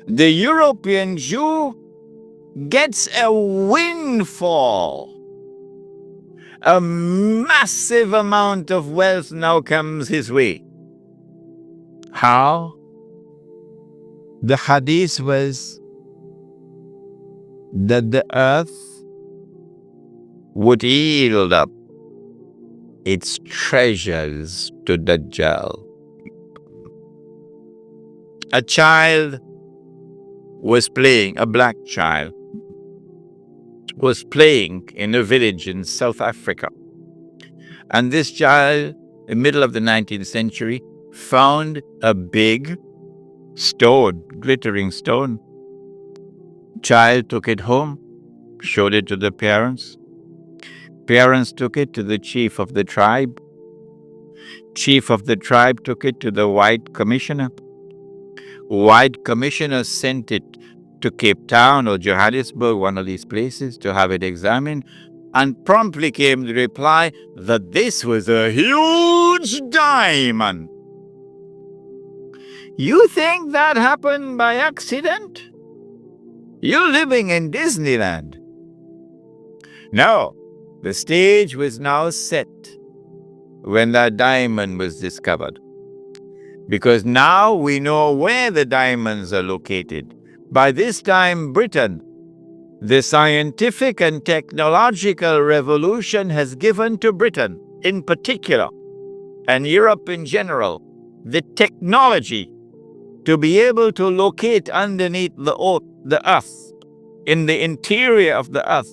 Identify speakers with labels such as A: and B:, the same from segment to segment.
A: the European Jew gets a windfall. A massive amount of wealth now comes his way. How? The hadith was that the earth would yield up its treasures to Dajjal. A child was playing, a black child was playing in a village in South Africa. And this child, in the middle of the 19th century, found a big stone, glittering stone. Child took it home, showed it to the parents. Parents took it to the chief of the tribe. Chief of the tribe took it to the white commissioner. White commissioner sent it to Cape Town or Johannesburg, one of these places, to have it examined, and promptly came the reply that this was a huge diamond. You think that happened by accident? You're living in Disneyland. No, the stage was now set when that diamond was discovered. Because now we know where the diamonds are located. By this time, Britain, the scientific and technological revolution has given to Britain in particular, and Europe in general, the technology to be able to locate underneath the earth, in the interior of the earth,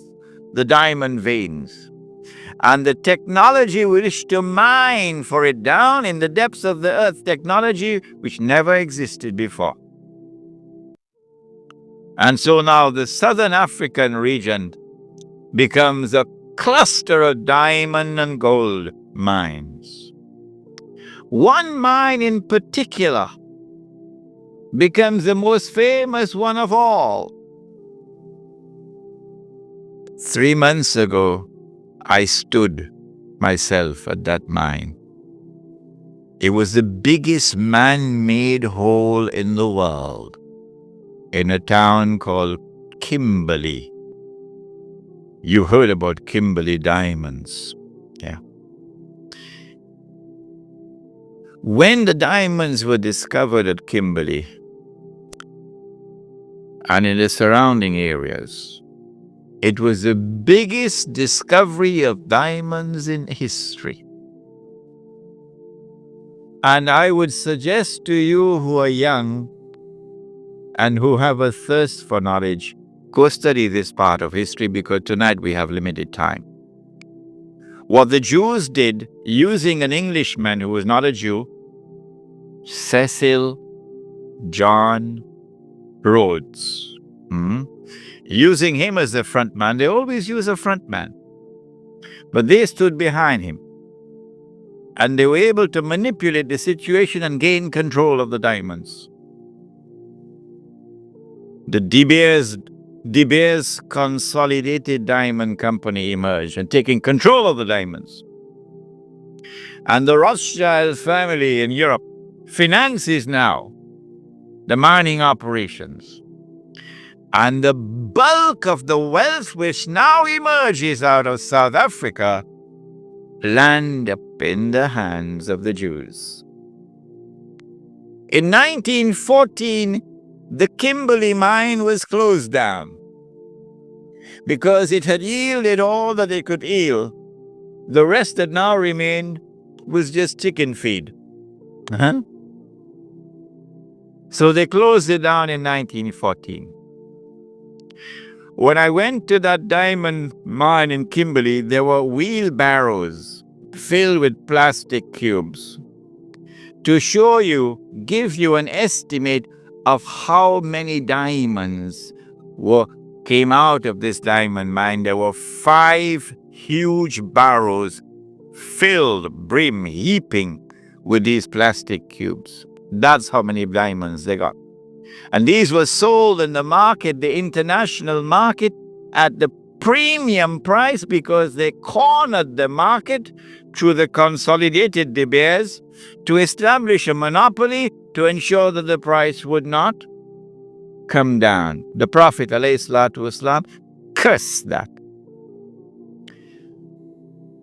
A: the diamond veins. And the technology we wish to mine for it down in the depths of the earth, technology which never existed before. And so now the southern African region becomes a cluster of diamond and gold mines. One mine in particular becomes the most famous one of all. 3 months ago, I stood myself at that mine. It was the biggest man-made hole in the world, in a town called Kimberley. You heard about Kimberley diamonds, yeah. When the diamonds were discovered at Kimberley and in the surrounding areas, it was the biggest discovery of diamonds in history. And I would suggest to you who are young and who have a thirst for knowledge, go study this part of history, because tonight we have limited time. What the Jews did, using an Englishman who was not a Jew, Cecil John Rhodes, using him as the front man. They always use a front man. But they stood behind him. And they were able to manipulate the situation and gain control of the diamonds. The De Beers Consolidated Diamond Company emerged and taking control of the diamonds. And the Rothschild family in Europe finances now the mining operations. And the bulk of the wealth which now emerges out of South Africa land up in the hands of the Jews. In 1914, the Kimberley mine was closed down because it had yielded all that it could yield. The rest that now remained was just chicken feed. So they closed it down in 1914. When I went to that diamond mine in Kimberley, there were wheelbarrows filled with plastic cubes to show you, give you an estimate of how many diamonds came out of this diamond mine. There were 5 huge barrels filled, brim, heaping with these plastic cubes. That's how many diamonds they got. And these were sold in the market, the international market, at the premium price because they cornered the market through the consolidated De Beers to establish a monopoly to ensure that the price would not come down. The Prophet ﷺ cursed that.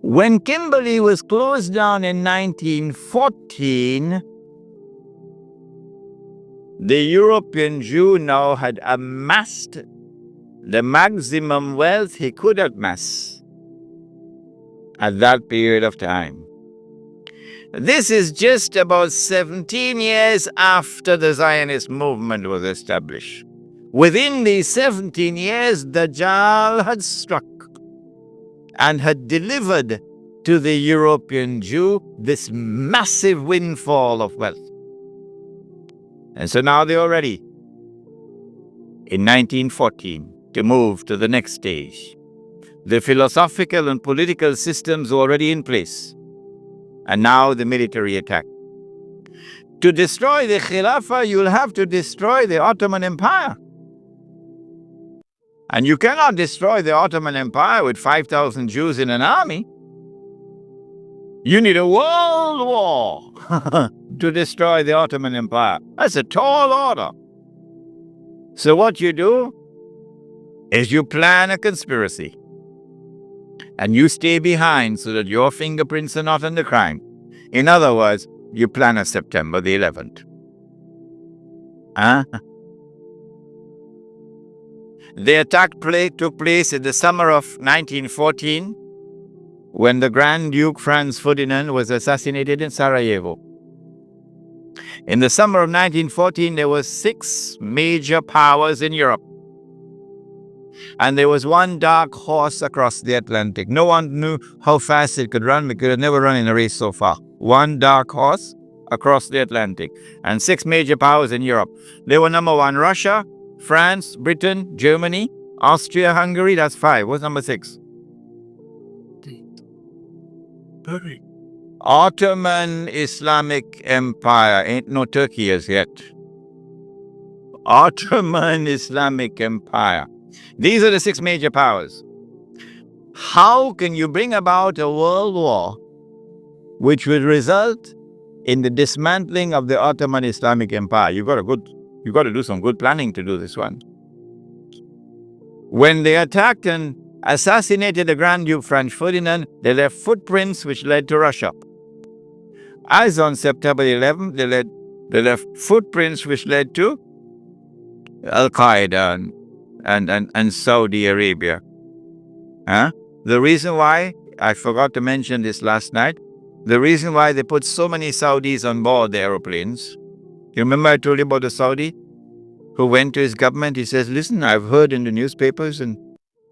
A: When Kimberley was closed down in 1914, the European Jew now had amassed the maximum wealth he could amass at that period of time. This is just about 17 years after the Zionist movement was established. Within these 17 years, Dajjal had struck and had delivered to the European Jew this massive windfall of wealth. And so now they are ready, in 1914, to move to the next stage. The philosophical and political systems were already in place, and now the military attack. To destroy the Khilafah, you'll have to destroy the Ottoman Empire. And you cannot destroy the Ottoman Empire with 5,000 Jews in an army. You need a world war to destroy the Ottoman Empire. That's a tall order. So what you do is you plan a conspiracy. And you stay behind so that your fingerprints are not on the crime. In other words, you plan a September the 11th. The attack took place in the summer of 1914 when the Grand Duke Franz Ferdinand was assassinated in Sarajevo. In the summer of 1914, there were 6 major powers in Europe. And there was one dark horse across the Atlantic. No one knew how fast it could run because it had never run in a race so far. One dark horse across the Atlantic. And 6 major powers in Europe. They were number 1, Russia, France, Britain, Germany, Austria, Hungary. That's 5. What's number 6? Ottoman Islamic Empire. Ain't no Turkey as yet. Ottoman Islamic Empire. These are the 6 major powers. How can you bring about a world war which would result in the dismantling of the Ottoman Islamic Empire? You've got to do some good planning to do this one. When they attacked and assassinated the Grand Duke Franz Ferdinand, they left footprints which led to Russia. As on September 11th, they left footprints which led to Al-Qaeda and Saudi Arabia. The reason why, I forgot to mention this last night, the reason why they put so many Saudis on board the aeroplanes. You remember I told you about the Saudi who went to his government? He says, listen, I've heard in the newspapers and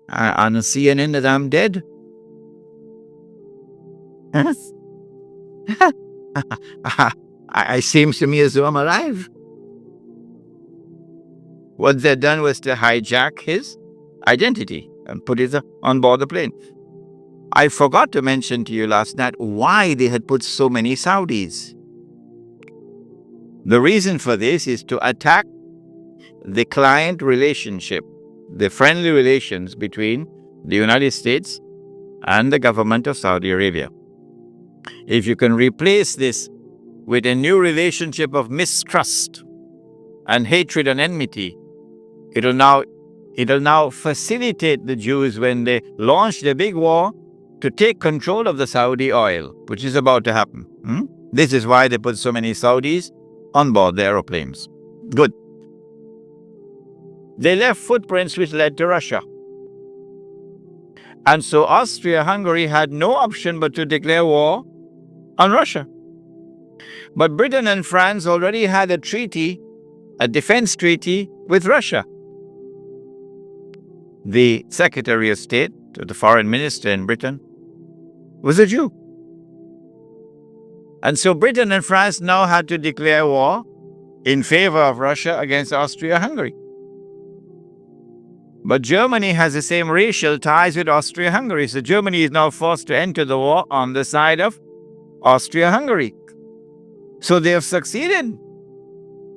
A: on CNN that I'm dead. It seems to me as though I'm alive. What they'd done was to hijack his identity and put it on board the plane. I forgot to mention to you last night why they had put so many Saudis. The reason for this is to attack the client relationship, the friendly relations between the United States and the government of Saudi Arabia. If you can replace this with a new relationship of mistrust and hatred and enmity, it'll now facilitate the Jews when they launch the big war to take control of the Saudi oil, which is about to happen. This is why they put so many Saudis on board the aeroplanes. Good. They left footprints which led to Russia. And so Austria-Hungary had no option but to declare war on Russia. But Britain and France already had a treaty, a defense treaty with Russia. The Secretary of State, the foreign minister in Britain, was a Jew. And so Britain and France now had to declare war in favor of Russia against Austria-Hungary. But Germany has the same racial ties with Austria-Hungary, so Germany is now forced to enter the war on the side of Austria-Hungary. So they have succeeded.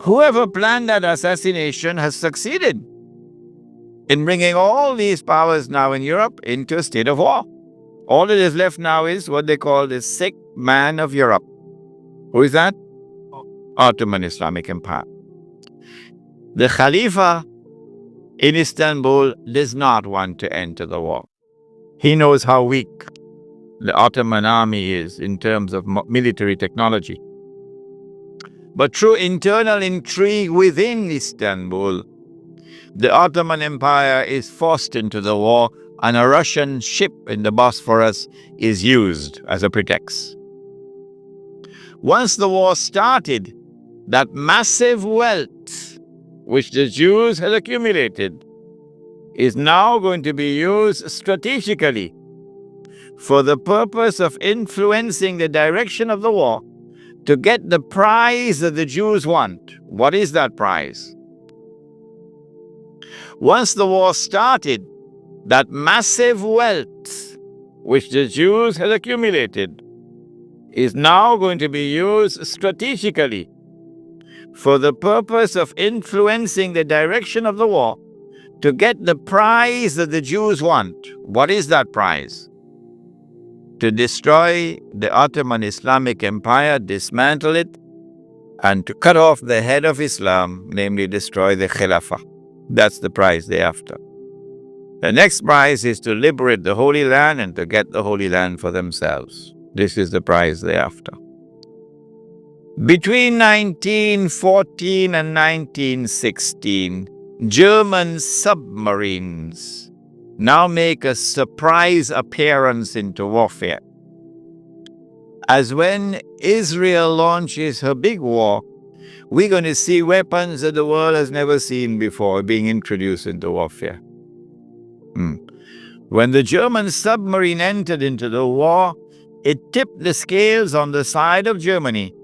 A: Whoever planned that assassination has succeeded in bringing all these powers now in Europe into a state of war. All that is left now is what they call the sick man of Europe. Who is that? Ottoman Islamic Empire. The Khalifa in Istanbul does not want to enter the war. He knows how weak the Ottoman army is in terms of military technology. But through internal intrigue within Istanbul, the Ottoman Empire is forced into the war, and a Russian ship in the Bosphorus is used as a pretext. Once the war started, that massive wealth which the Jews had accumulated is now going to be used strategically for the purpose of influencing the direction of the war to get the prize that the Jews want. What is that prize? Once the war started, that massive wealth which the Jews had accumulated is now going to be used strategically for the purpose of influencing the direction of the war to get the prize that the Jews want. What is that prize? To destroy the Ottoman Islamic Empire, dismantle it, and to cut off the head of Islam, namely destroy the Khilafah. That's the prize they're after. The next prize is to liberate the Holy Land and to get the Holy Land for themselves. This is the prize they're after. Between 1914 and 1916, German submarines now make a surprise appearance into warfare. As when Israel launches her big war, we're going to see weapons that the world has never seen before being introduced into warfare. When the German submarine entered into the war, it tipped the scales on the side of Germany,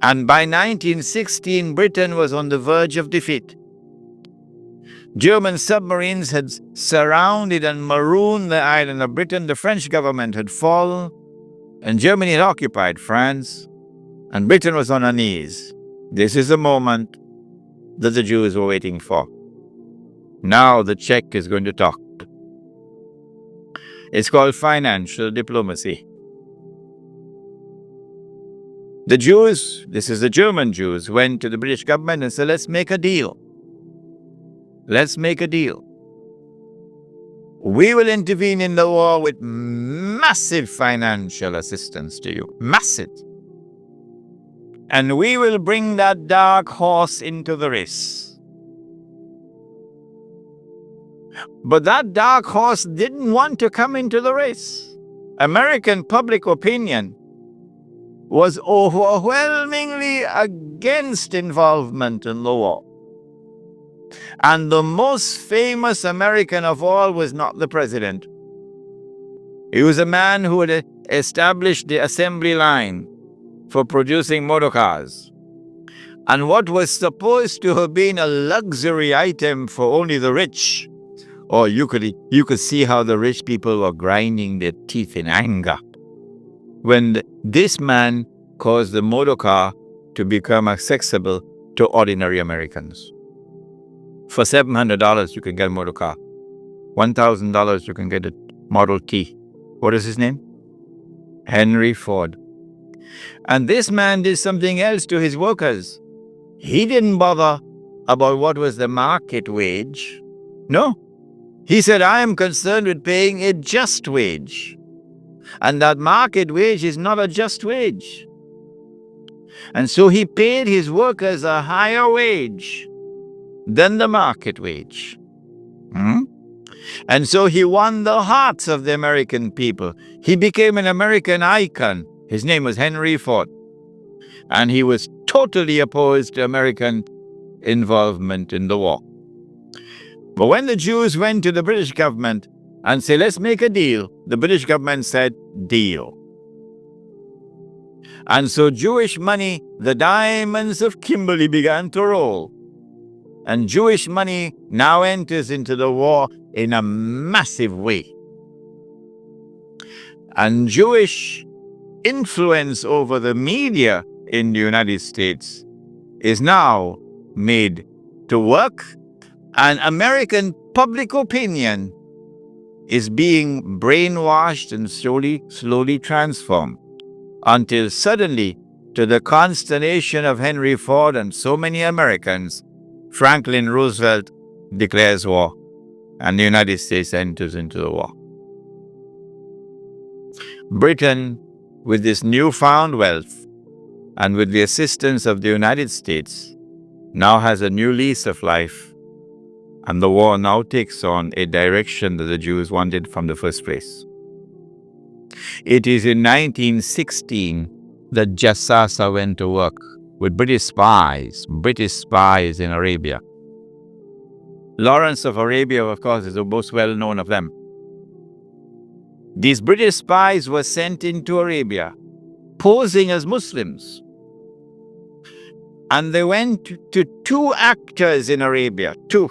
A: and by 1916, Britain was on the verge of defeat. German submarines had surrounded and marooned the island of Britain. The French government had fallen, and Germany had occupied France, and Britain was on her knees. This is the moment that the Jews were waiting for. Now the Czech is going to talk. It's called financial diplomacy. The Jews, this is the German Jews, went to the British government and said, let's make a deal. Let's make a deal. We will intervene in the war with massive financial assistance to you. Massive. And we will bring that dark horse into the race. But that dark horse didn't want to come into the race. American public opinion was overwhelmingly against involvement in the war. And the most famous American of all was not the president. He was a man who had established the assembly line for producing motor cars. And what was supposed to have been a luxury item for only the rich, or you could see how the rich people were grinding their teeth in anger when this man caused the motor car to become accessible to ordinary Americans. For $700, you can get a motor car. $1,000, you can get a Model T. What is his name? Henry Ford. And this man did something else to his workers. He didn't bother about what was the market wage. No. He said, I am concerned with paying a just wage. And that market wage is not a just wage. And so he paid his workers a higher wage than the market wage. And so he won the hearts of the American people. He became an American icon. His name was Henry Ford. And he was totally opposed to American involvement in the war. But when the Jews went to the British government and said, let's make a deal, the British government said, deal. And so Jewish money, the diamonds of Kimberley, began to roll. And Jewish money now enters into the war in a massive way. And Jewish influence over the media in the United States is now made to work, and American public opinion is being brainwashed and slowly transformed until suddenly, to the consternation of Henry Ford and so many Americans, Franklin Roosevelt declares war, and the United States enters into the war. Britain, with this newfound wealth and with the assistance of the United States, now has a new lease of life, and the war now takes on a direction that the Jews wanted from the first place. It is in 1916 that Jassasa went to work with British spies in Arabia. Lawrence of Arabia, of course, is the most well-known of them. These British spies were sent into Arabia, posing as Muslims. And they went to two actors in Arabia, two.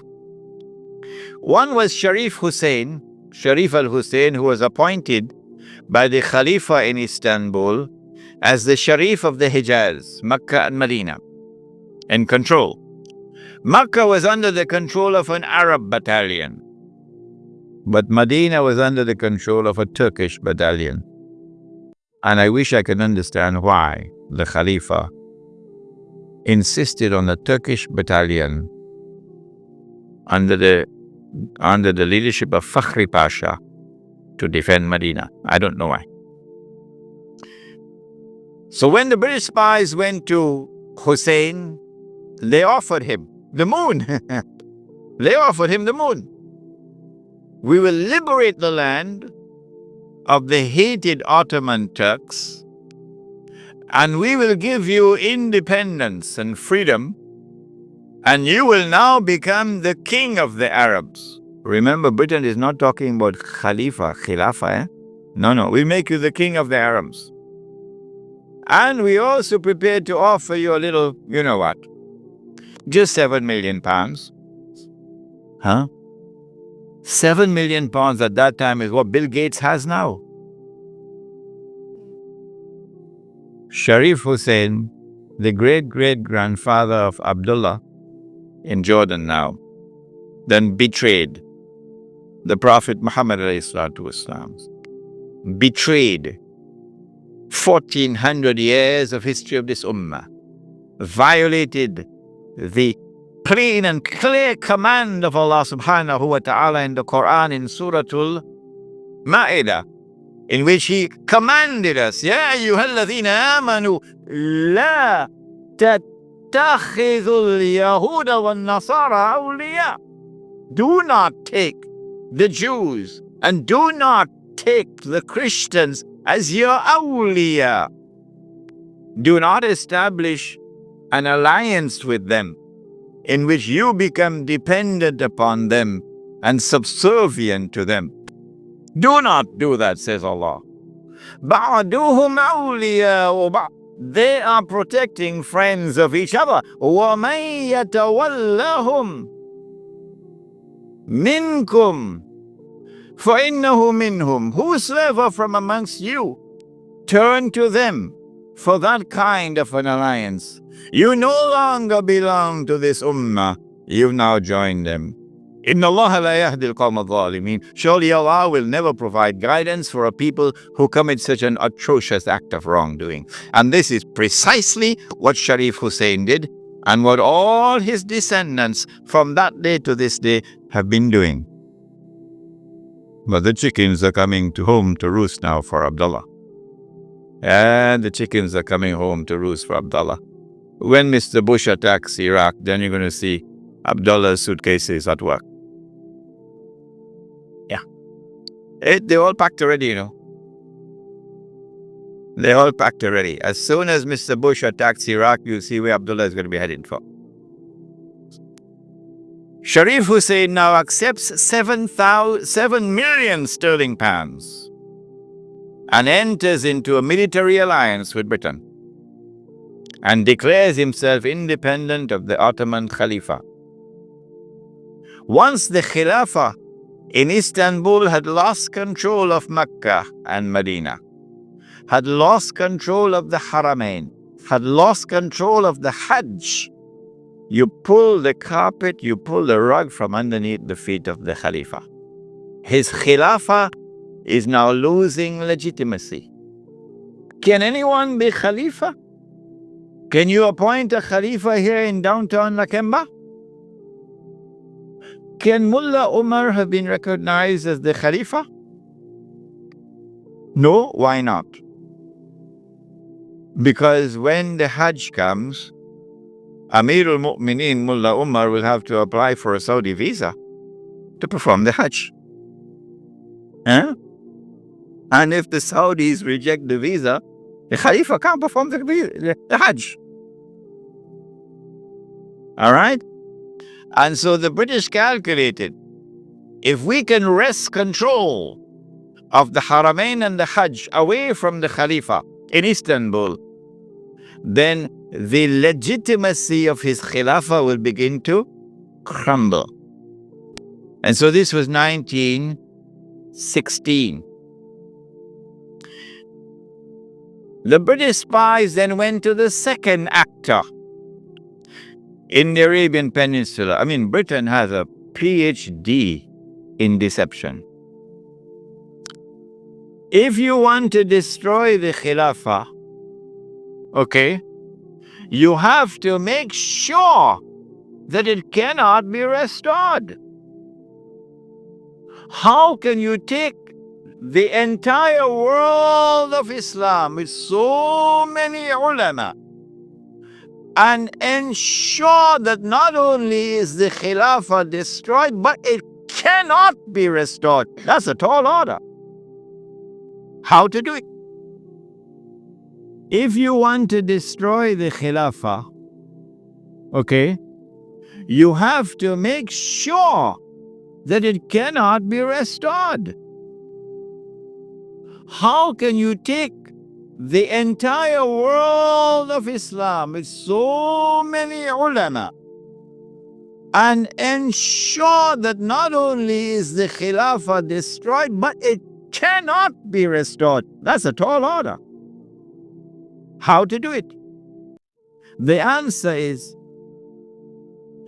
A: One was Sharif al-Hussein, who was appointed by the Khalifa in Istanbul as the Sharif of the Hijaz, Mecca and Medina, in control. Mecca was under the control of an Arab battalion, but Medina was under the control of a Turkish battalion. And I wish I could understand why the Khalifa insisted on the Turkish battalion under the leadership of Fakhri Pasha to defend Medina. I don't know why. So when the British spies went to Hussein, they offered him the moon. They offered him the moon. We will liberate the land of the hated Ottoman Turks, and we will give you independence and freedom, and you will now become the king of the Arabs. Remember, Britain is not talking about Khilafah. No, we make you the king of the Arabs. And we also prepared to offer you a little, you know what, just £7 million. Huh? £7 million at that time is what Bill Gates has now. Sharif Hussein, the great-great-grandfather of Abdullah in Jordan now, then betrayed the Prophet Muhammad ﷺ, betrayed 1400 years of history of this ummah, violated the plain and clear command of Allah subhanahu wa ta'ala in the Quran in Suratul Ma'idah, in which He commanded us, Ya ayyuhalladhina amanu, la tattakhidhul yahuda wal nasara awliya. Do not take the Jews and do not take the Christians as your awliya. Do not establish an alliance with them in which you become dependent upon them and subservient to them. Do not do that, says Allah. بَعْدُهُمْ أَوْلِيَاءُ. They are protecting friends of each other. وَمَنْ يَتَوَلَّهُمْ مِنْكُمْ فَإِنَّهُ مِنْهُمْ. Whosoever from amongst you turn to them for that kind of an alliance, you no longer belong to this ummah. You've now joined them. Inna Allah la yahdi al-qawm al-zalimin. Surely Allah will never provide guidance for a people who commit such an atrocious act of wrongdoing. And this is precisely what Sharif Hussein did, and what all his descendants from that day to this day have been doing. But the chickens are coming home to roost now for Abdullah. And the chickens are coming home to roost for Abdullah. When Mr. Bush attacks Iraq, then you're going to see Abdullah's suitcases at work. Yeah. They're all packed already, you know. They're all packed already. As soon as Mr. Bush attacks Iraq, you'll see where Abdullah is going to be heading for. Sharif Hussein now accepts 7 million sterling pounds and enters into a military alliance with Britain and declares himself independent of the Ottoman Caliphate. Once the Khilafah in Istanbul had lost control of Mecca and Medina, had lost control of the Haramain, had lost control of the Hajj, you pull the carpet, you pull the rug from underneath the feet of the Khalifa. His Khilafah is now losing legitimacy. Can anyone be Khalifa? Can you appoint a Khalifa here in downtown Lakemba? Can Mullah Umar have been recognized as the Khalifa? No, why not? Because when the Hajj comes, Amir al-Mu'mineen Mullah Umar will have to apply for a Saudi visa to perform the Hajj. Huh? And if the Saudis reject the visa, the Khalifa can't perform the Hajj. All right? And so the British calculated, if we can wrest control of the Haramain and the Hajj away from the Khalifa in Istanbul, then the legitimacy of his Khilafah will begin to crumble. And so this was 1916. The British spies then went to the second actor in the Arabian Peninsula. I mean, Britain has a PhD in deception. If you want to destroy the Khilafah, okay, you have to make sure that it cannot be restored. How can you take the entire world of Islam with so many ulama and ensure that not only is the Khilafah destroyed, but it cannot be restored? That's a tall order. How to do it? If you want to destroy the Khilafah, okay, you have to make sure that it cannot be restored. How can you take the entire world of Islam with so many ulama and ensure that not only is the Khilafah destroyed, but it cannot be restored? That's a tall order. How to do it? The answer is,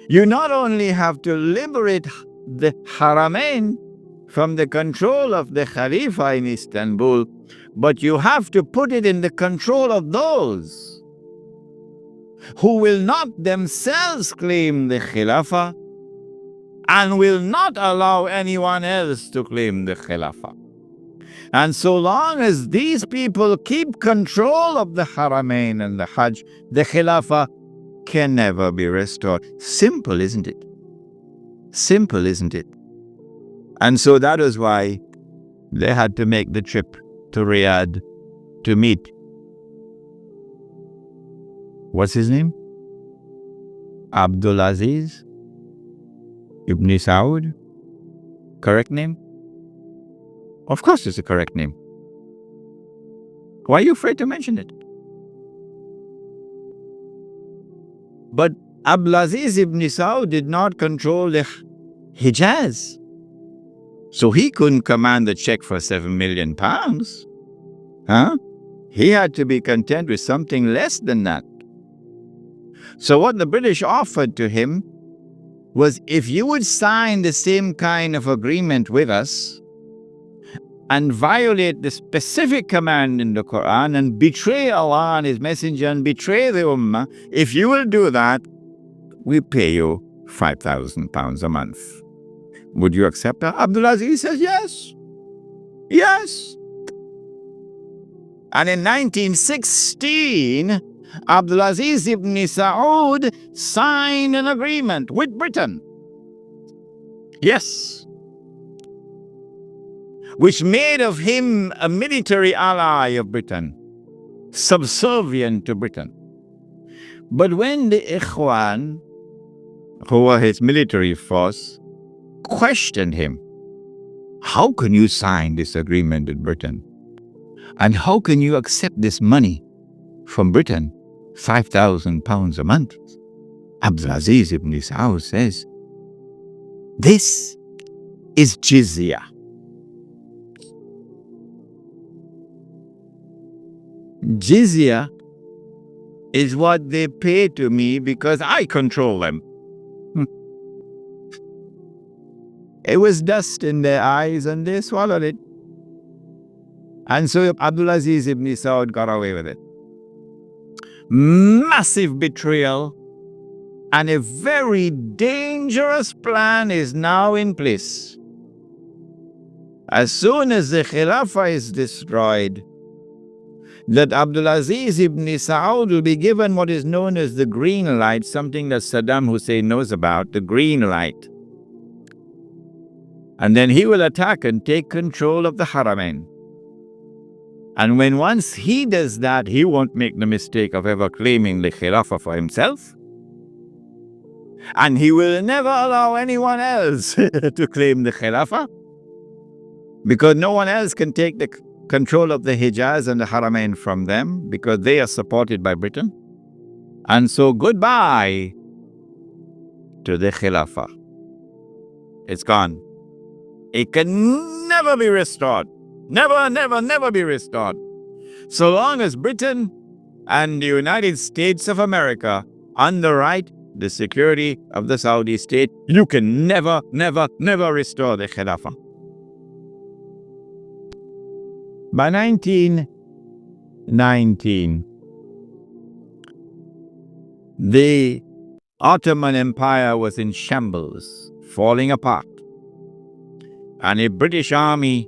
A: you not only have to liberate the Haramain from the control of the Khalifa in Istanbul, but you have to put it in the control of those who will not themselves claim the Khilafah and will not allow anyone else to claim the Khilafah. And so long as these people keep control of the Haramain and the Hajj, the Khilafah can never be restored. Simple, isn't it? Simple, isn't it? And so that is why they had to make the trip to Riyadh to meet. What's his name? Abdulaziz Ibn Saud? Correct name? Of course it's a correct name. Why are you afraid to mention it? But Abdulaziz Ibn Saud did not control the Hijaz. So he couldn't command the check for £7 million. Huh? He had to be content with something less than that. So what the British offered to him was, if you would sign the same kind of agreement with us and violate the specific command in the Quran and betray Allah and His Messenger and betray the Ummah, if you will do that, we pay you £5,000 a month. Would you accept that? Abdulaziz says yes. Yes. And in 1916, Abdulaziz ibn Saud signed an agreement with Britain. Yes. Which made of him a military ally of Britain, subservient to Britain. But when the Ikhwan, who were his military force, questioned him, how can you sign this agreement with Britain? And how can you accept this money from Britain, £5,000 a month? Abdulaziz ibn Saud says, this is jizya. Jizya is what they pay to me because I control them. It was dust in their eyes and they swallowed it. And so Abdulaziz ibn Saud got away with it. Massive betrayal And a very dangerous plan is now in place. As soon as the Khilafah is destroyed, that Abdulaziz ibn Saud will be given what is known as the green light, something that Saddam Hussein knows about, the green light. And then he will attack and take control of the Haramain. And once he does that, he won't make the mistake of ever claiming the Khilafah for himself. And he will never allow anyone else to claim the Khilafah, because no one else can take the control of the Hijaz and the Haramain from them, because they are supported by Britain. And so goodbye to the Khilafah. It's gone. It can never be restored. Never, never, never be restored. So long as Britain and the United States of America underwrite the security of the Saudi state, you can never, never, never restore the Khilafah. By 1919, the Ottoman Empire was in shambles, falling apart. And a British army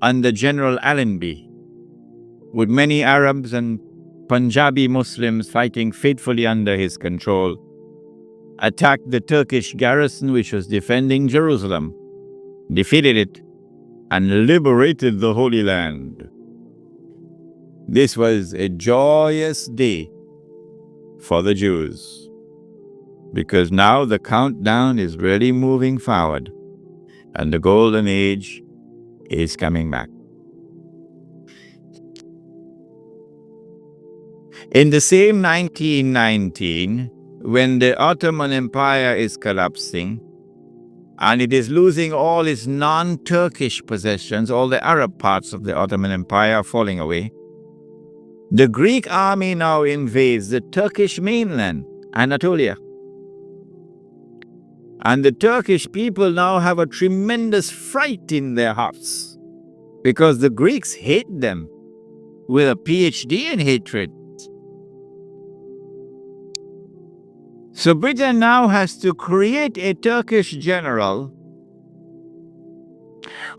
A: under General Allenby, with many Arabs and Punjabi Muslims fighting faithfully under his control, attacked the Turkish garrison which was defending Jerusalem, defeated it, and liberated the Holy Land. This was a joyous day for the Jews, because now the countdown is really moving forward, and the golden age is coming back. In the same 1919, when the Ottoman Empire is collapsing, and it is losing all its non-Turkish possessions, all the Arab parts of the Ottoman Empire are falling away, the Greek army now invades the Turkish mainland, Anatolia. And the Turkish people now have a tremendous fright in their hearts, because the Greeks hate them with a PhD in hatred. So Britain now has to create a Turkish general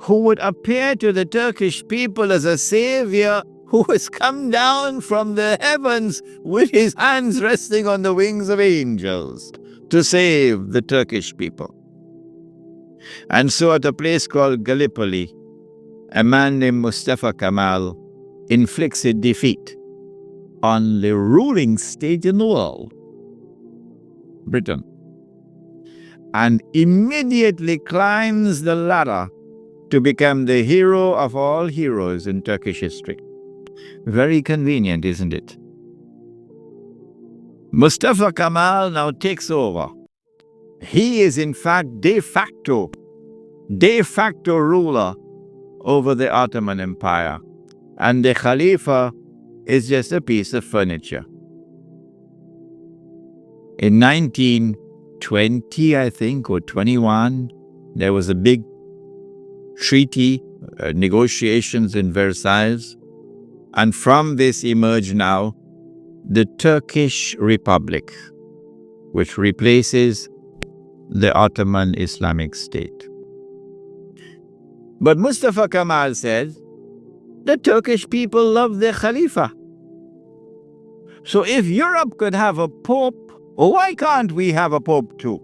A: who would appear to the Turkish people as a savior who has come down from the heavens with his hands resting on the wings of angels to save the Turkish people. And so at a place called Gallipoli, a man named Mustafa Kemal inflicts a defeat on the ruling state in the world, Britain, and immediately climbs the ladder to become the hero of all heroes in Turkish history. Very convenient, isn't it? Mustafa Kemal now takes over. He is in fact de facto ruler over the Ottoman Empire, and the Khalifa is just a piece of furniture. In 1920, I think, or 21, there was a big treaty, negotiations in Versailles, and from this emerged now the Turkish Republic, which replaces the Ottoman Islamic State. But Mustafa Kemal said, the Turkish people love their Khalifa. So if Europe could have a pope, why can't we have a pope too?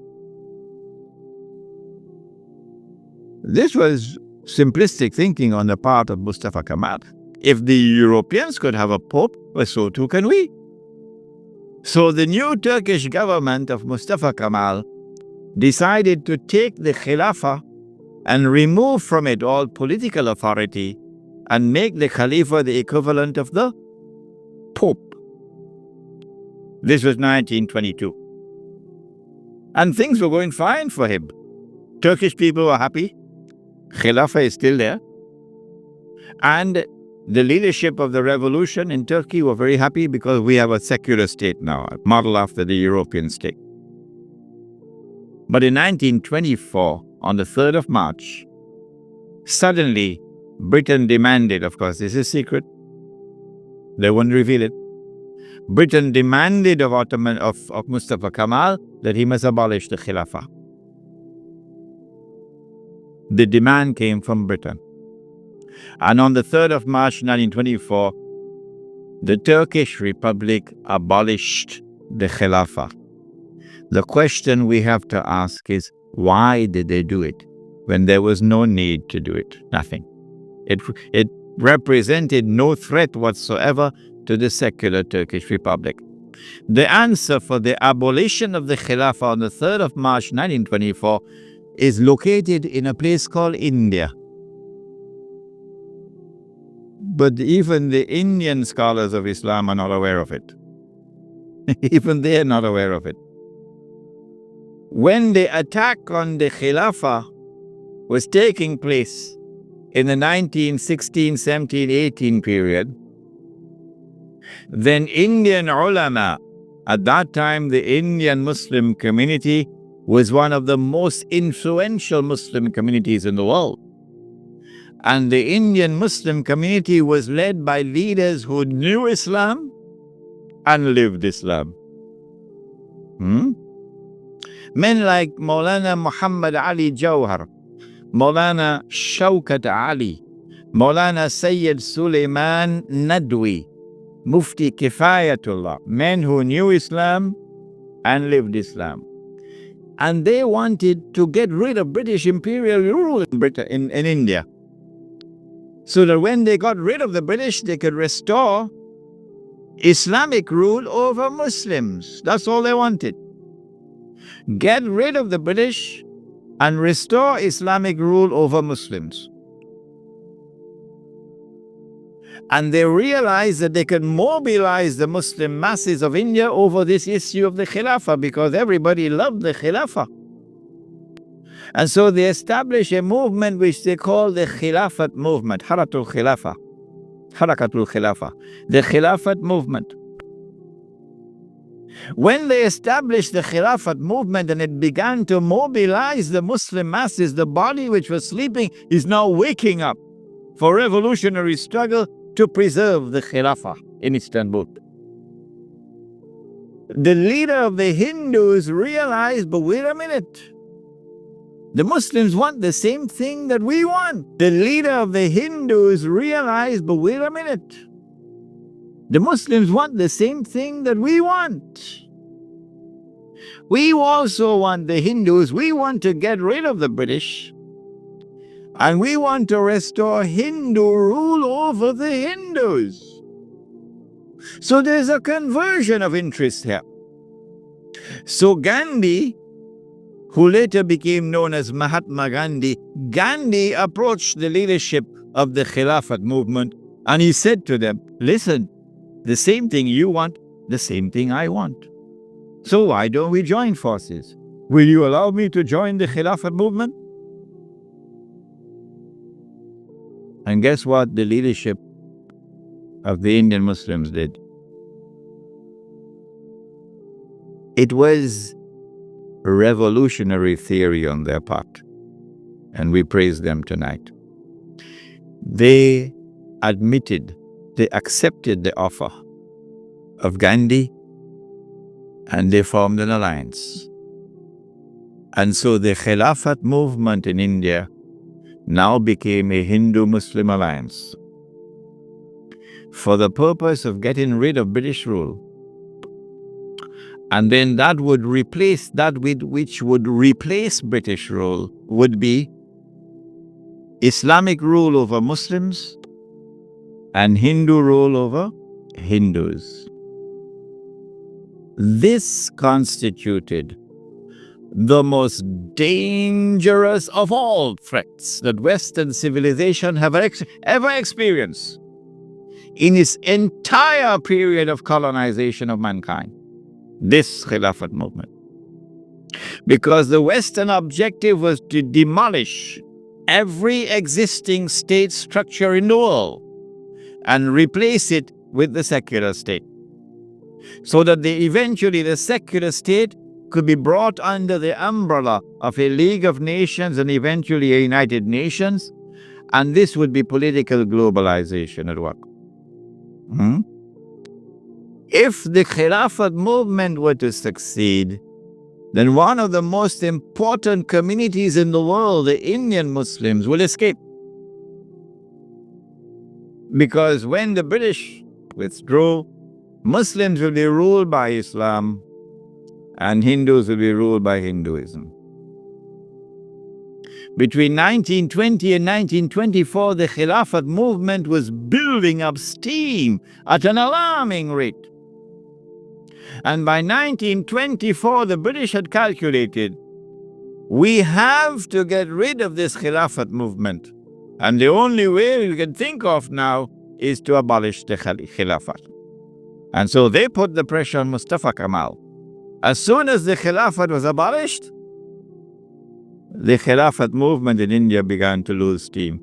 A: This was simplistic thinking on the part of Mustafa Kemal. If the Europeans could have a pope, well, so too can we. So the new Turkish government of Mustafa Kemal decided to take the Khilafah and remove from it all political authority and make the Khalifa the equivalent of the Pope. This was 1922. And things were going fine for him. Turkish people were happy. Khilafah is still there. And the leadership of the revolution in Turkey were very happy because we have a secular state now, modeled after the European state. But in 1924, on the 3rd of March, suddenly Britain demanded, of course, this is secret, they won't reveal it, Britain demanded of Mustafa Kemal that he must abolish the Khilafah. The demand came from Britain. And on the 3rd of March 1924, the Turkish Republic abolished the Khilafah. The question we have to ask is, why did they do it when there was no need to do it? Nothing. It represented no threat whatsoever to the secular Turkish Republic. The answer for the abolition of the Khilafah on the 3rd of March 1924 is located in a place called India. But even the Indian scholars of Islam are not aware of it. Even they are not aware of it. When the attack on the Khilafah was taking place in the 1916, 17, 18 period, then Indian ulama, at that time the Indian Muslim community was one of the most influential Muslim communities in the world. And the Indian Muslim community was led by leaders who knew Islam and lived Islam. Men like Maulana Muhammad Ali Jawhar, Maulana Shaukat Ali, Maulana Sayyid Sulaiman Nadwi, Mufti Kifayatullah, men who knew Islam and lived Islam. And they wanted to get rid of British imperial rule in India, so that when they got rid of the British, they could restore Islamic rule over Muslims. That's all they wanted. Get rid of the British and restore Islamic rule over Muslims. And they realized that they could mobilize the Muslim masses of India over this issue of the Khilafah, because everybody loved the Khilafah. And so they established a movement which they call the Khilafat movement, Harakatul Khilafah, the Khilafat movement. When they established the Khilafat movement and it began to mobilize the Muslim masses, the body which was sleeping is now waking up for revolutionary struggle to preserve the Khilafah in Istanbul. The leader of the Hindus realized, but wait a minute, the Muslims want the same thing that we want. The leader of the Hindus realized, but wait a minute, the Muslims want the same thing that we want. We also want, the Hindus, we want to get rid of the British, and we want to restore Hindu rule over the Hindus. So there's a conversion of interest here. So Gandhi, who later became known as Mahatma Gandhi, Gandhi approached the leadership of the Khilafat movement and he said to them, listen, the same thing you want, the same thing I want. So why don't we join forces? Will you allow me to join the Khilafat movement? And guess what the leadership of the Indian Muslims did? It was a revolutionary theory on their part, and we praise them tonight. They accepted the offer of Gandhi, and they formed an alliance. And so the Khilafat movement in India now became a Hindu-Muslim alliance for the purpose of getting rid of British rule. And then that would replace, that which would replace British rule would be Islamic rule over Muslims and Hindu rule over Hindus. This constituted the most dangerous of all threats that Western civilization have ever experienced in its entire period of colonization of mankind. This Khilafat movement. Because the Western objective was to demolish every existing state structure in the world and replace it with the secular state, so that eventually the secular state could be brought under the umbrella of a League of Nations and eventually a United Nations, and this would be political globalization at work. If the Khilafat movement were to succeed, then one of the most important communities in the world, the Indian Muslims, will escape. Because when the British withdrew, Muslims will be ruled by Islam and Hindus will be ruled by Hinduism. Between 1920 and 1924, the Khilafat movement was building up steam at an alarming rate. And by 1924, the British had calculated, we have to get rid of this Khilafat movement. And the only way we can think of now is to abolish the Khilafat. And so they put the pressure on Mustafa Kemal. As soon as the Khilafat was abolished, the Khilafat movement in India began to lose steam.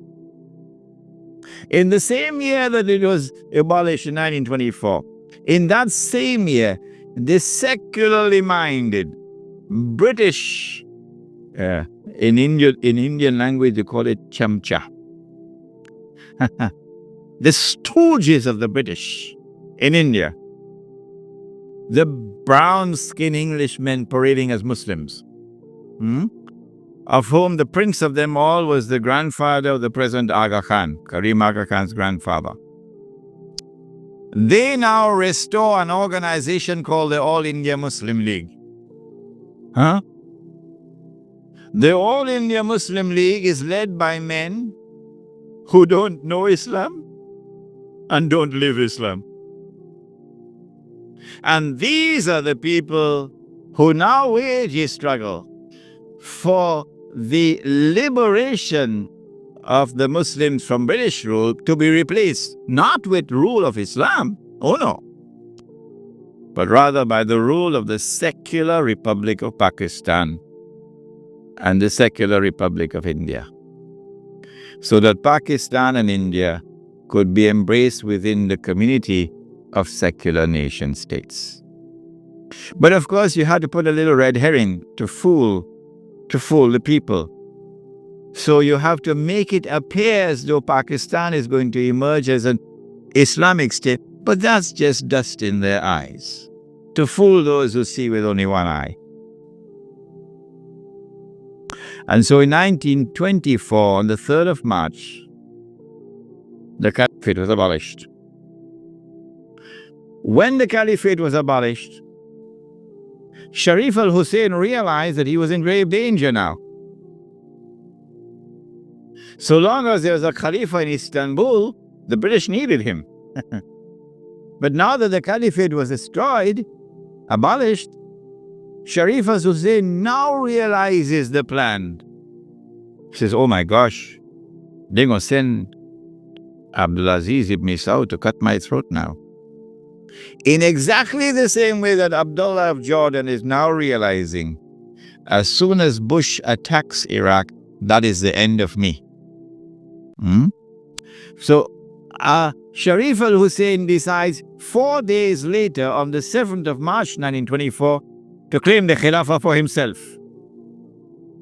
A: In the same year that it was abolished in 1924, in that same year, the secularly minded British, in Indian language they call it chamcha, the stooges of the British in India, the brown-skinned Englishmen parading as Muslims, of whom the prince of them all was the grandfather of the present Aga Khan, Karim Aga Khan's grandfather. They now restore an organization called the All India Muslim League. The All India Muslim League is led by men who don't know Islam and don't live Islam. And these are the people who now wage a struggle for the liberation of the Muslims from British rule to be replaced, not with rule of Islam, oh no, but rather by the rule of the secular Republic of Pakistan and the secular Republic of India, so that Pakistan and India could be embraced within the community of secular nation states. But of course, you had to put a little red herring to fool the people. So you have to make it appear as though Pakistan is going to emerge as an Islamic state, but that's just dust in their eyes, to fool those who see with only one eye. And so in 1924, on the 3rd of March, the Caliphate was abolished. When the Caliphate was abolished, Sharif al-Hussein realized that he was in grave danger now. So long as there was a Khalifa in Istanbul, the British needed him. But now that the Caliphate was destroyed, abolished, Sharif al-Hussein now realizes the plan. He says, oh my gosh, they're going to send Abdulaziz ibn Saud to cut my throat now. In exactly the same way that Abdullah of Jordan is now realizing, as soon as Bush attacks Iraq, that is the end of me. So Sharif al-Hussein decides 4 days later, on the 7th of March 1924, to claim the Khilafah for himself.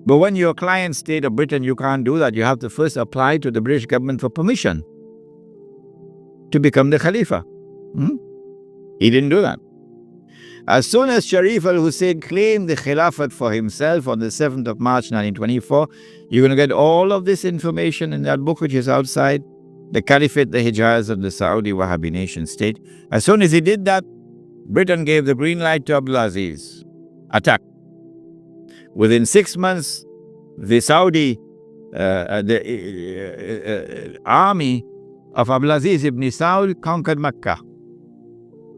A: But when you're a client state of Britain, you can't do that. You have to first apply to the British government for permission to become the Khalifa. He didn't do that. As soon as Sharif al-Hussein claimed the Khilafat for himself on the 7th of March 1924, you're going to get all of this information in that book which is outside, The Caliphate, the Hijaz of the Saudi Wahhabi nation state. As soon as he did that, Britain gave the green light to Abdulaziz. Attack. Within 6 months, the Saudi army of Abdulaziz ibn Saud conquered Mecca.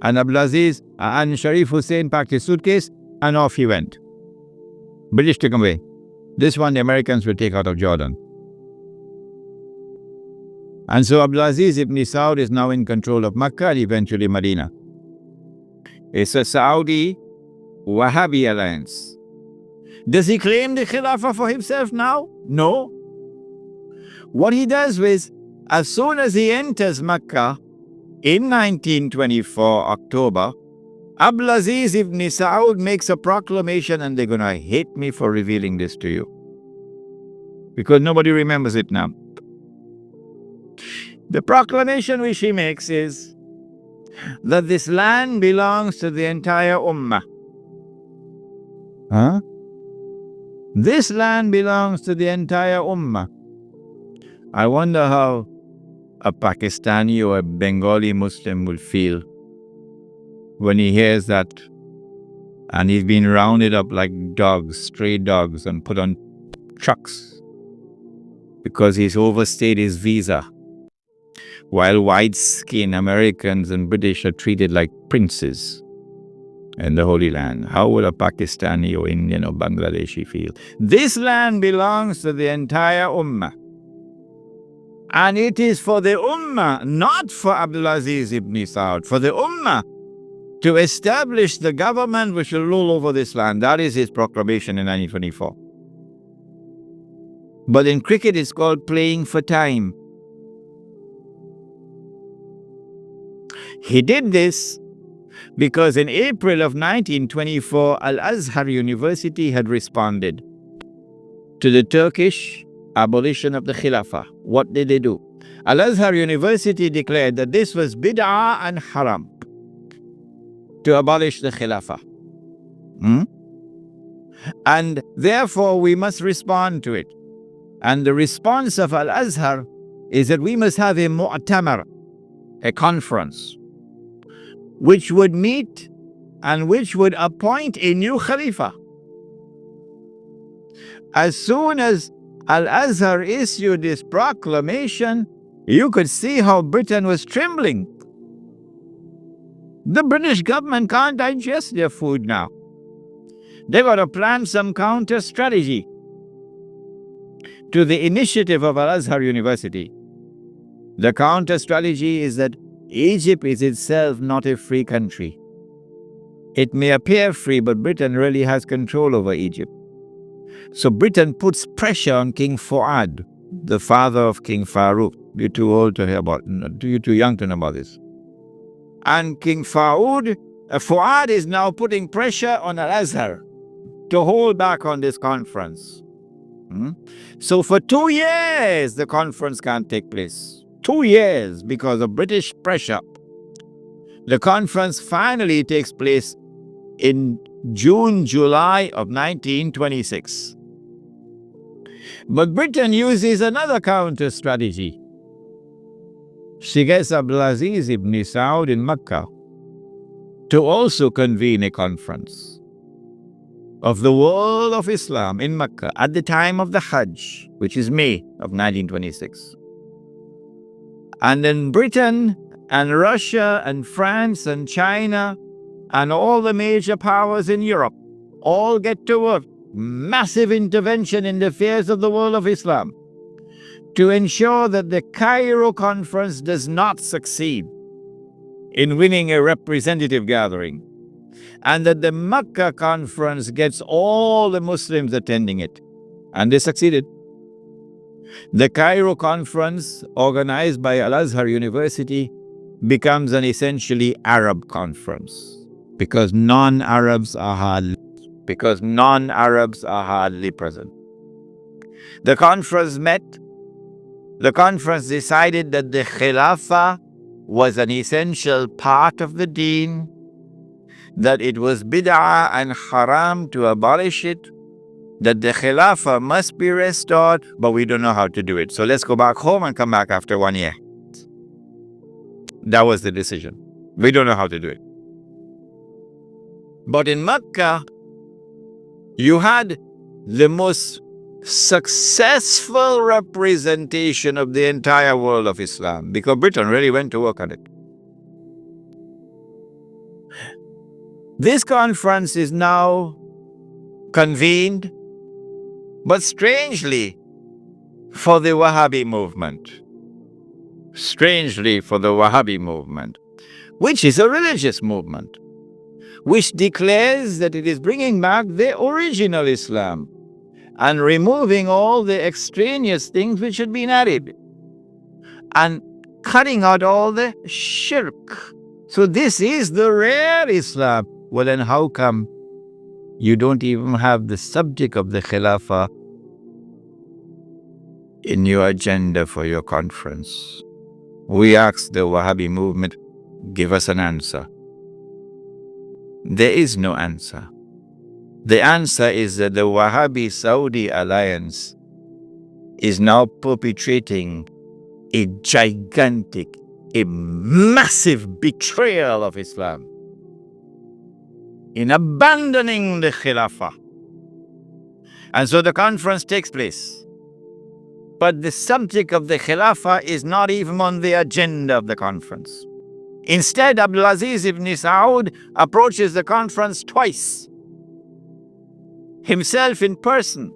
A: And Abdulaziz and Sharif Hussein packed his suitcase and off he went. British took him away. This one the Americans will take out of Jordan. And so Abdulaziz ibn Saud is now in control of Mecca and eventually Medina. It's a Saudi Wahhabi alliance. Does he claim the Khilafah for himself now? No. What he does is, as soon as he enters Mecca, in 1924, October, Abdulaziz ibn Saud makes a proclamation, and they're going to hate me for revealing this to you, because nobody remembers it now. The proclamation which he makes is, that this land belongs to the entire Ummah. Huh? This land belongs to the entire Ummah. I wonder how a Pakistani or a Bengali Muslim will feel when he hears that and he's been rounded up like dogs, stray dogs, and put on trucks because he's overstayed his visa, while white-skinned Americans and British are treated like princes in the Holy Land. How would a Pakistani or Indian or Bangladeshi feel? This land belongs to the entire Ummah. And it is for the Ummah, not for Abdulaziz ibn Saud, for the Ummah to establish the government which will rule over this land. That is his proclamation in 1924. But in cricket, it's called playing for time. He did this because in April of 1924, Al-Azhar University had responded to the Turkish abolition of the Khilafah. What did they do? Al-Azhar University declared that this was bid'ah and haram to abolish the Khilafah. And therefore, we must respond to it. And the response of Al-Azhar is that we must have a mu'tamar, a conference, which would meet and which would appoint a new Khalifa. As soon as Al-Azhar issued this proclamation, you could see how Britain was trembling. The British government can't digest their food now. They've got to plan some counter strategy to the initiative of Al-Azhar University. The counter strategy is that Egypt is itself not a free country. It may appear free, but Britain really has control over Egypt. So Britain puts pressure on King Fuad, the father of King Farouk. You're too old to hear about, you're too young to know about this. And King Fuad is now putting pressure on Al-Azhar to hold back on this conference. So for 2 years, the conference can't take place. 2 years because of British pressure. The conference finally takes place in June, July of 1926. But Britain uses another counter strategy. She gets Abdulaziz ibn Saud in Mecca to also convene a conference of the world of Islam in Mecca at the time of the Hajj, which is May of 1926. And then Britain and Russia and France and China and all the major powers in Europe all get to work. Massive intervention in the affairs of the world of Islam to ensure that the Cairo conference does not succeed in winning a representative gathering, and that the Mecca conference gets all the Muslims attending it. And they succeeded. The Cairo conference, organized by Al-Azhar University, becomes an essentially Arab conference because non-Arabs are hardly present. The conference met. The conference decided that the Khilafah was an essential part of the deen, that it was bid'ah and haram to abolish it, that the Khilafah must be restored, but we don't know how to do it. So let's go back home and come back after 1 year. That was the decision. We don't know how to do it. But in Mecca, you had the most successful representation of the entire world of Islam because Britain really went to work on it. This conference is now convened, but strangely for the Wahhabi movement. Which is a religious movement, which declares that it is bringing back the original Islam and removing all the extraneous things which had been added and cutting out all the shirk. So this is the rare Islam. Well, then how come you don't even have the subject of the Khilafah in your agenda for your conference? We asked the Wahhabi movement, Give us an answer. There is no answer. The answer is that the Wahhabi-Saudi alliance is now perpetrating a gigantic, a massive betrayal of Islam in abandoning the Khilafah. And so the conference takes place. But the subject of the Khilafah is not even on the agenda of the conference. Instead, Abdulaziz ibn Saud approaches the conference twice, himself in person.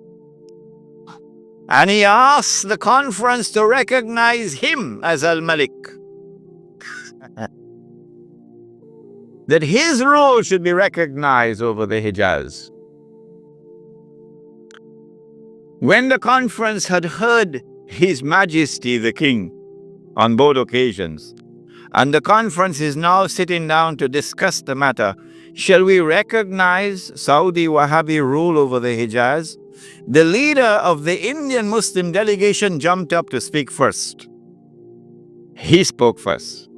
A: And he asks the conference to recognize him as Al-Malik. That his rule should be recognized over the Hijaz. When the conference had heard His Majesty the King on both occasions, and the conference is now sitting down to discuss the matter, shall we recognize Saudi Wahhabi rule over the Hijaz? The leader of the Indian Muslim delegation jumped up to speak first. He spoke first.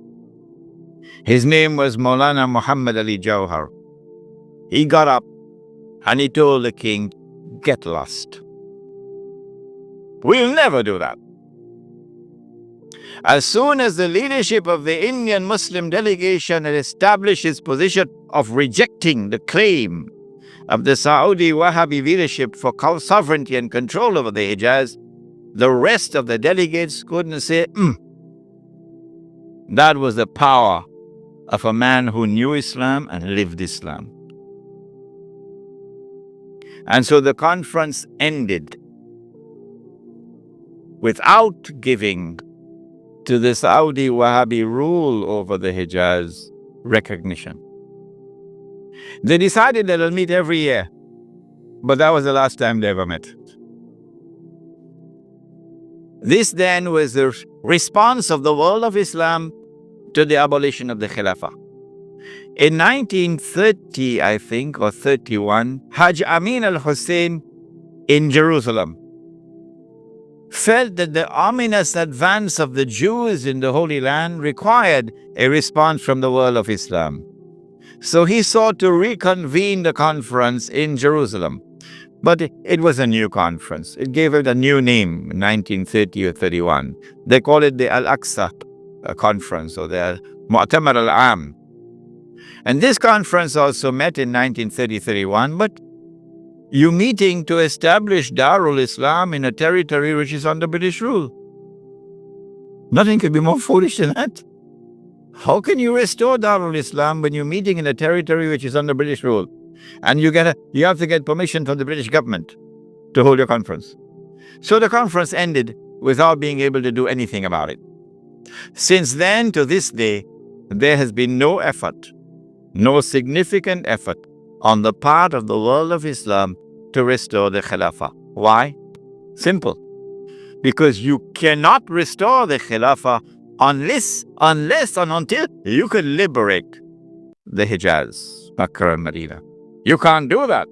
A: His name was Maulana Muhammad Ali Jawhar. He got up and he told the king, "Get lost. We'll never do that." As soon as the leadership of the Indian Muslim delegation had established its position of rejecting the claim of the Saudi Wahhabi leadership for sovereignty and control over the Hijaz, the rest of the delegates couldn't say, That was the power of a man who knew Islam and lived Islam. And so the conference ended without giving to the Saudi Wahhabi rule over the Hijaz recognition. They decided that they'll meet every year, but that was the last time they ever met. This then was the response of the world of Islam to the abolition of the Khilafah. In 1930, I think, or 31, Hajj Amin al-Hussein in Jerusalem felt that the ominous advance of the Jews in the Holy Land required a response from the world of Islam. So he sought to reconvene the conference in Jerusalem. But it was a new conference. It gave it a new name in 1930 or 31. They call it the Al-Aqsa Conference, or the Mu'tamar al-Am. And this conference also met in 1930-31, but you're meeting to establish Darul Islam in a territory which is under British rule. Nothing could be more foolish than that. How can you restore Darul Islam when you're meeting in a territory which is under British rule? And you have to get permission from the British government to hold your conference. So the conference ended without being able to do anything about it. Since then to this day, there has been no effort, no significant effort on the part of the world of Islam to restore the Khilafah. Why? Simple. Because you cannot restore the Khilafah unless and until you can liberate the Hijaz, Makkah and Medina. You can't do that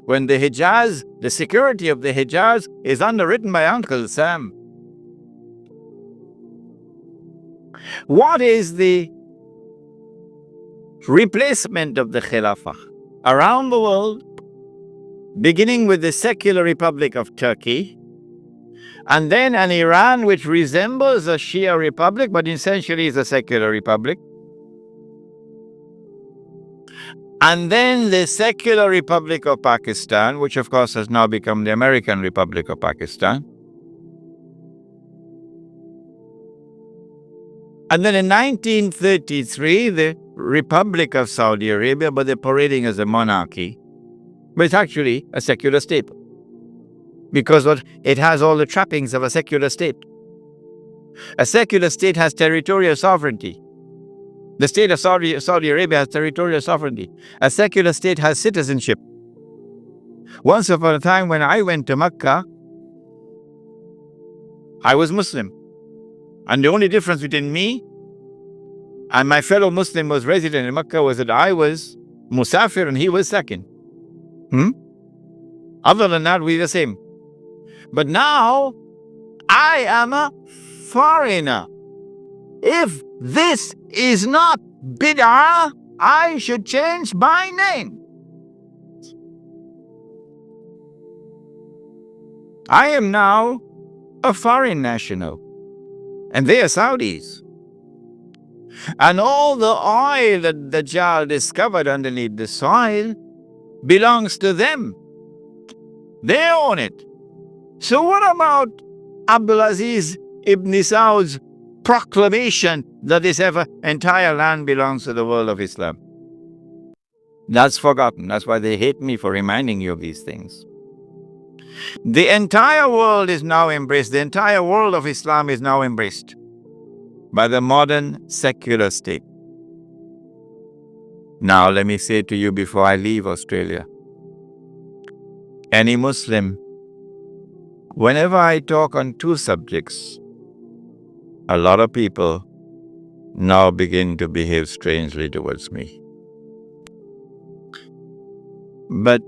A: when the Hijaz, the security of the Hijaz is underwritten by Uncle Sam. What is the replacement of the Khilafah? Around the world, beginning with the secular Republic of Turkey, and then an Iran which resembles a Shia republic, but essentially is a secular republic. And then the secular Republic of Pakistan, which of course has now become the American Republic of Pakistan. And then in 1933, the Republic of Saudi Arabia, but they're parading as a monarchy, but it's actually a secular state. Because it has all the trappings of a secular state. A secular state has territorial sovereignty. The state of Saudi Arabia has territorial sovereignty. A secular state has citizenship. Once upon a time when I went to Mecca, I was Muslim. And the only difference between me and my fellow Muslim was resident in Mecca was that I was Musafir and he was Sakin. Other than that, we're the same. But now, I am a foreigner. If this is not bid'ah, I should change my name. I am now a foreign national, and they are Saudis. And all the oil that Dajjal discovered underneath the soil belongs to them. They own it. So what about Abdulaziz ibn Saud's proclamation that this entire land belongs to the world of Islam? That's forgotten. That's why they hate me for reminding you of these things. The entire world is now embraced. The entire world of Islam is now embraced by the modern secular state. Now, let me say to you before I leave Australia, any Muslim, whenever I talk on two subjects, a lot of people now begin to behave strangely towards me. But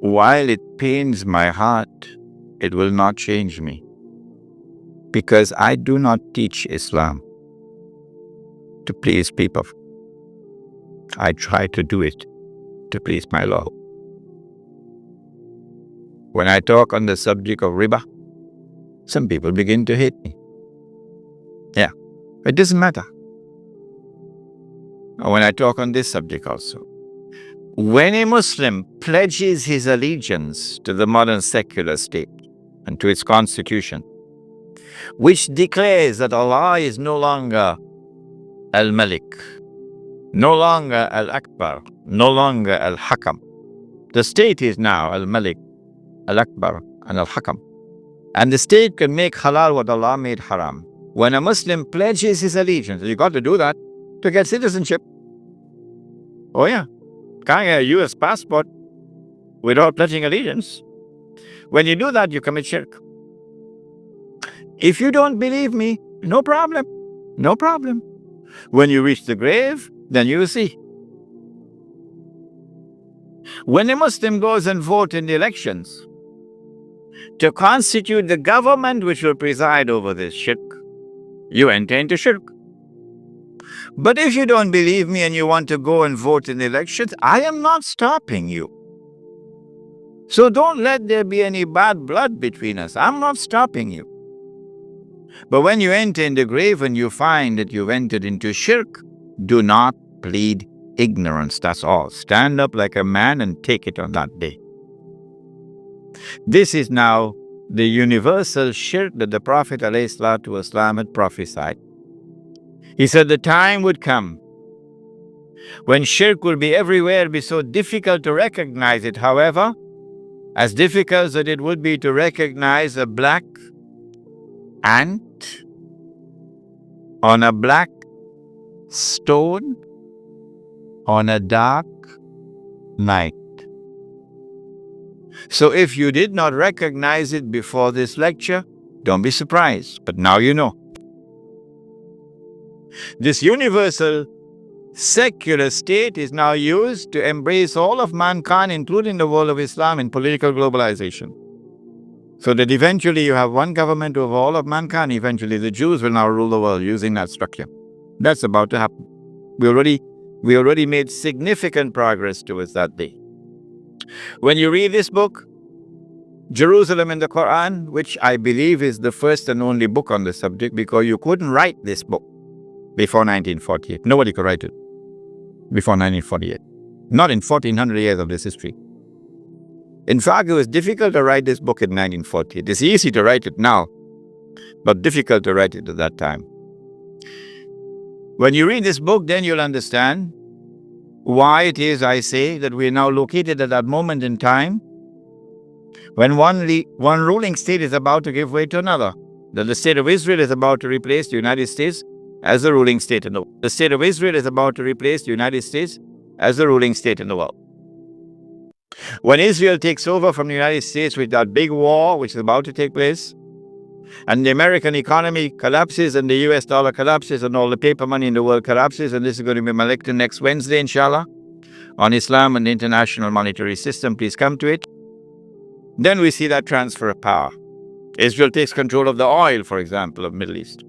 A: while it pains my heart, it will not change me, because I do not teach Islam to please people. I try to do it to please my Lord. When I talk on the subject of riba, some people begin to hate me. Yeah, it doesn't matter. And when I talk on this subject also, when a Muslim pledges his allegiance to the modern secular state and to its constitution, which declares that Allah is no longer Al-Malik, no longer Al-Akbar, no longer Al-Hakam. The state is now Al-Malik, Al-Akbar, and Al-Hakam. And the state can make halal what Allah made haram. When a Muslim pledges his allegiance, you got to do that to get citizenship. Oh yeah. Can't get a U.S. passport without pledging allegiance. When you do that, you commit shirk. If you don't believe me, no problem. No problem. When you reach the grave, then you will see. When a Muslim goes and votes in the elections to constitute the government which will preside over this shirk, you enter into shirk. But if you don't believe me and you want to go and vote in the elections, I am not stopping you. So don't let there be any bad blood between us. I'm not stopping you. But when you enter in the grave and you find that you've entered into shirk, do not plead ignorance. That's all. Stand up like a man and take it on that day. This is now the universal shirk that the Prophet ﷺ had prophesied. He said the time would come when shirk will be everywhere, be so difficult to recognize it. However, as difficult as it would be to recognize a black ant on a black stone on a dark night. So if you did not recognize it before this lecture, don't be surprised, but now you know. This universal secular state is now used to embrace all of mankind, including the world of Islam, in political globalization. So that eventually you have one government over all of mankind. Eventually the Jews will now rule the world using that structure. That's about to happen. We already made significant progress towards that day. When you read this book, Jerusalem in the Quran, which I believe is the first and only book on the subject, because you couldn't write this book before 1948. Nobody could write it before 1948. Not in 1400 years of this history. In fact, it was difficult to write this book in 1948. It's easy to write it now, but difficult to write it at that time. When you read this book, then you'll understand why it is I say that we are now located at that moment in time when one ruling state is about to give way to another. That the state of Israel is about to replace the United States as the ruling state in the world. The state of Israel is about to replace the United States as the ruling state in the world. When Israel takes over from the United States with that big war which is about to take place, and the American economy collapses and the US dollar collapses and all the paper money in the world collapses, and this is going to be my lecture next Wednesday, inshallah, on Islam and the international monetary system. Please come to it. Then we see that transfer of power. Israel takes control of the oil, for example, of Middle East.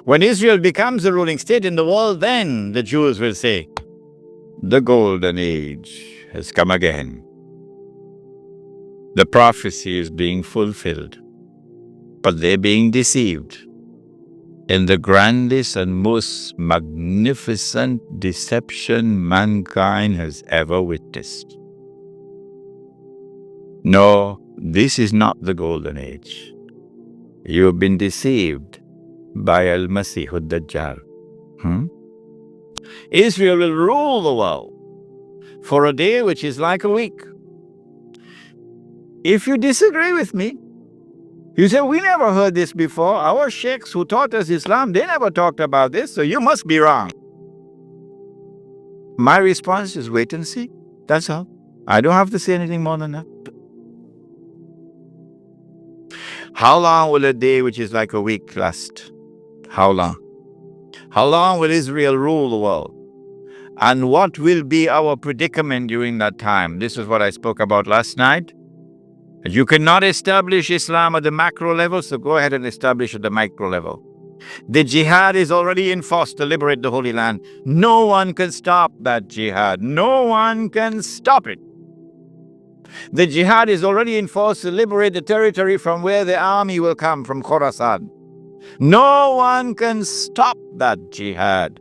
A: When Israel becomes a ruling state in the world, then the Jews will say, the golden age has come again. The prophecy is being fulfilled, but they're being deceived in the grandest and most magnificent deception mankind has ever witnessed. No, this is not the golden age. You've been deceived by Al-Masih ad-Dajjal. Israel will rule the world for a day which is like a week. If you disagree with me, you say, we never heard this before. Our sheikhs who taught us Islam, they never talked about this, so you must be wrong. My response is wait and see. That's all. I don't have to say anything more than that. How long will a day which is like a week last? How long? How long will Israel rule the world? And what will be our predicament during that time? This is what I spoke about last night. You cannot establish Islam at the macro level, so go ahead and establish at the micro level. The jihad is already in force to liberate the Holy Land. No one can stop that jihad. No one can stop it. The jihad is already in force to liberate the territory from where the army will come, from Khorasan. No one can stop that jihad.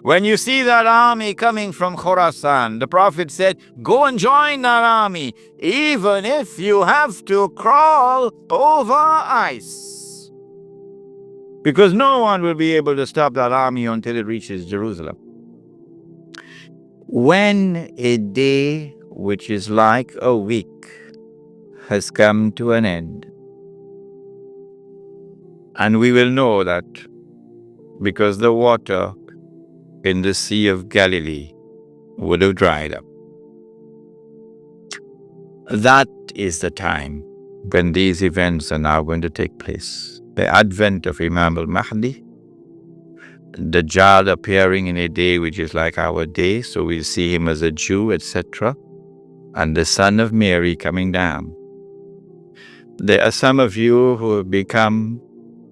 A: When you see that army coming from Khorasan, the Prophet said, go and join that army, even if you have to crawl over ice. Because no one will be able to stop that army until it reaches Jerusalem. When a day which is like a week has come to an end, and we will know that because the water in the Sea of Galilee would have dried up. That is the time when these events are now going to take place. The advent of Imam al-Mahdi, Dajjal appearing in a day which is like our day, so we'll see him as a Jew, etc., and the Son of Mary coming down. There are some of you who have become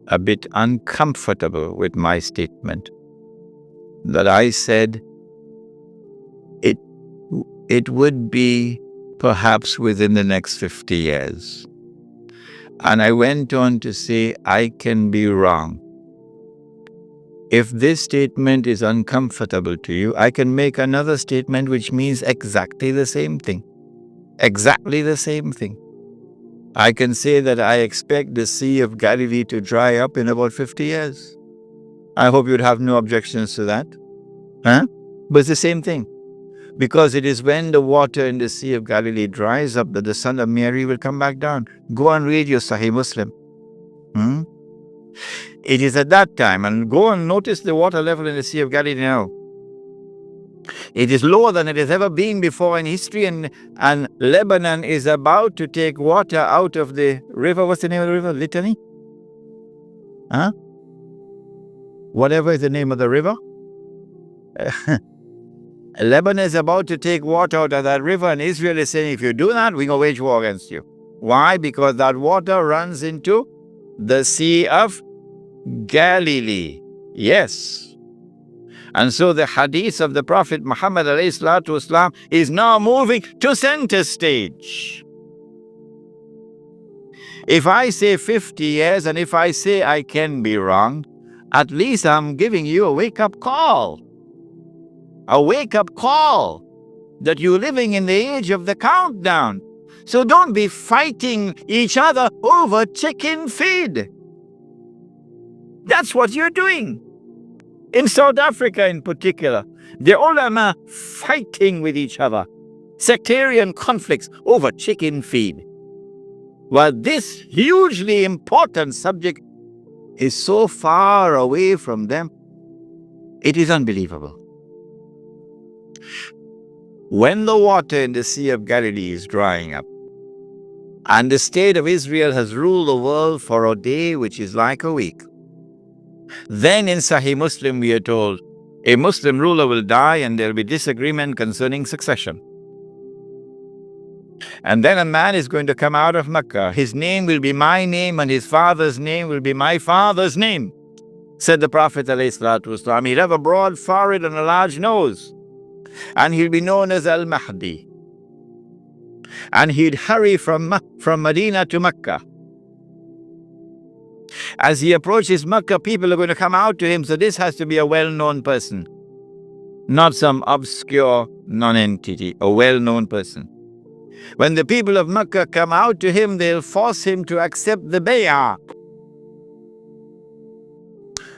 A: a bit uncomfortable with my statement that I said it would be perhaps within the next 50 years. And I went on to say I can be wrong. If this statement is uncomfortable to you, I can make another statement which means exactly the same thing. Exactly the same thing. I can say that I expect the Sea of Galilee to dry up in about 50 years. I hope you'd have no objections to that. But it's the same thing. Because it is when the water in the Sea of Galilee dries up that the Son of Mary will come back down. Go and read your Sahih Muslim. It is at that time, and go and notice the water level in the Sea of Galilee now. It is lower than it has ever been before in history, and Lebanon is about to take water out of the river. What's the name of the river? Litany? Whatever is the name of the river. Lebanon is about to take water out of that river, and Israel is saying, if you do that, we're going to wage war against you. Why? Because that water runs into the Sea of Galilee. Yes. And so the hadith of the Prophet Muhammad ﷺ is now moving to center stage. If I say 50 years, and if I say I can be wrong, at least I'm giving you a wake-up call. A wake-up call that you're living in the age of the countdown. So don't be fighting each other over chicken feed. That's what you're doing. In South Africa in particular, the ulama fighting with each other. Sectarian conflicts over chicken feed. While this hugely important subject is so far away from them, it is unbelievable. When the water in the Sea of Galilee is drying up, and the state of Israel has ruled the world for a day which is like a week, then in Sahih Muslim we are told, a Muslim ruler will die and there will be disagreement concerning succession. And then a man is going to come out of Mecca. His name will be my name and his father's name will be my father's name. Said the Prophet ﷺ, he'll have a broad forehead and a large nose, and he'll be known as Al-Mahdi. And he'd hurry from Medina to Mecca. As he approaches Mecca, people are going to come out to him, so this has to be a well-known person, not some obscure non-entity, a well-known person. When the people of Mecca come out to him, they'll force him to accept the bay'ah,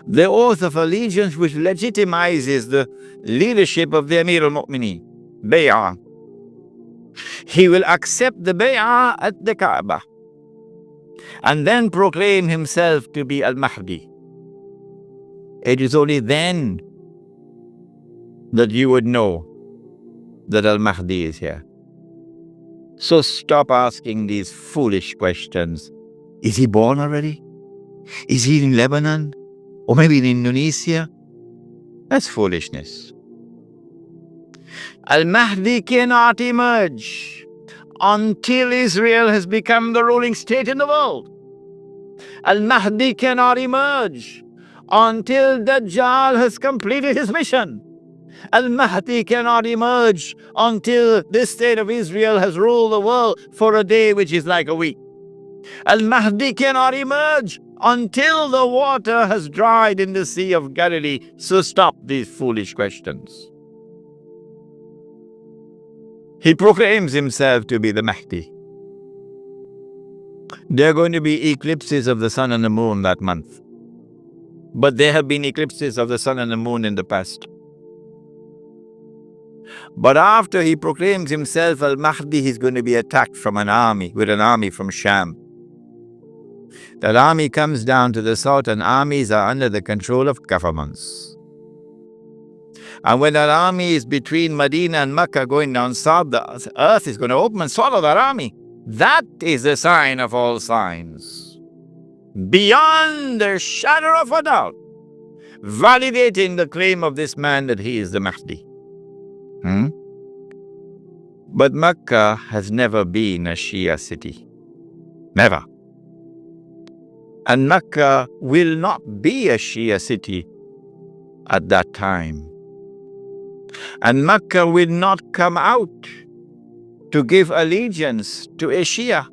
A: the oath of allegiance which legitimizes the leadership of the Amir al-Mu'mineen, bay'ah. He will accept the bay'ah at the Kaaba and then proclaim himself to be Al-Mahdi. It is only then that you would know that Al-Mahdi is here. So stop asking these foolish questions. Is he born already? Is he in Lebanon? Or maybe in Indonesia? That's foolishness. Al-Mahdi cannot emerge until Israel has become the ruling state in the world. Al-Mahdi cannot emerge until Dajjal has completed his mission. Al-Mahdi cannot emerge until this state of Israel has ruled the world for a day which is like a week. Al-Mahdi cannot emerge until the water has dried in the Sea of Galilee. So stop these foolish questions. He proclaims himself to be the Mahdi. There are going to be eclipses of the sun and the moon that month. But there have been eclipses of the sun and the moon in the past. But after he proclaims himself Al-Mahdi, he's going to be attacked from an army, with an army from Sham. That army comes down to the south, and armies are under the control of governments. And when that army is between Medina and Mecca going down south, the earth is going to open and swallow that army. That is the sign of all signs, beyond the shadow of a doubt, validating the claim of this man that he is the Mahdi. But Mecca has never been a Shia city. Never. And Mecca will not be a Shia city at that time. And Mecca will not come out to give allegiance to a Shia.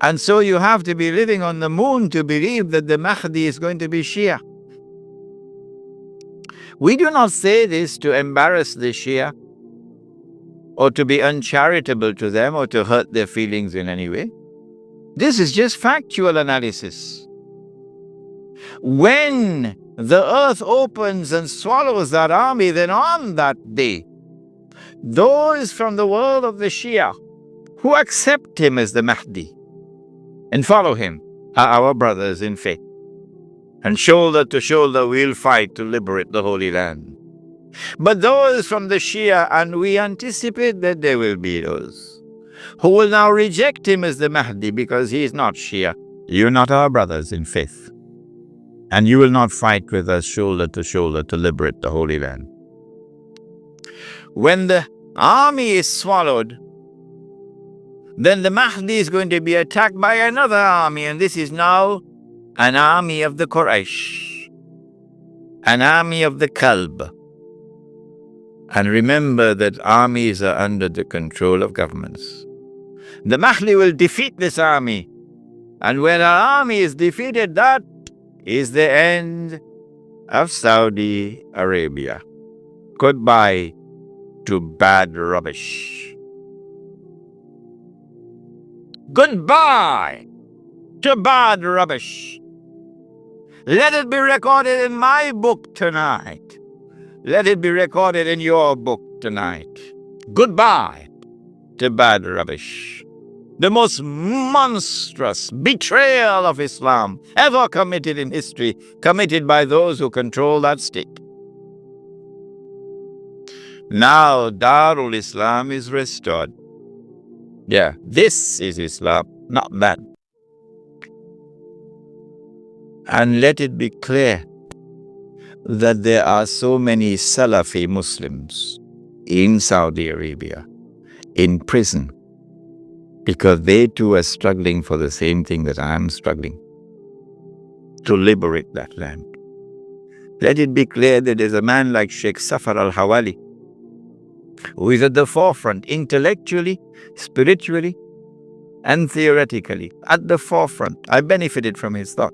A: And so you have to be living on the moon to believe that the Mahdi is going to be Shia. We do not say this to embarrass the Shia or to be uncharitable to them or to hurt their feelings in any way. This is just factual analysis. When the earth opens and swallows that army, then on that day, those from the world of the Shia who accept him as the Mahdi and follow him are our brothers in faith. And shoulder to shoulder we'll fight to liberate the Holy Land. But those from the Shia, and we anticipate that there will be those who will now reject him as the Mahdi because he is not Shia. You're not our brothers in faith. And you will not fight with us shoulder to liberate the Holy Land. When the army is swallowed, then the Mahdi is going to be attacked by another army, and this is now an army of the Quraysh, an army of the Kalb. And remember that armies are under the control of governments. The Mahdi will defeat this army, and when our army is defeated, that is the end of Saudi Arabia. Goodbye to bad rubbish. Goodbye to bad rubbish. Let it be recorded in my book tonight. Let it be recorded in your book tonight. Goodbye to bad rubbish. The most monstrous betrayal of Islam ever committed in history, committed by those who control that state. Now Darul Islam is restored. Yeah, this is Islam, not that. And let it be clear that there are so many Salafi Muslims in Saudi Arabia, in prison, because they too are struggling for the same thing that I'm struggling. to liberate that land. Let it be clear that there's a man like Sheikh Safar al-Hawali who is at the forefront intellectually, spiritually, and theoretically. At the forefront. I benefited from his thought.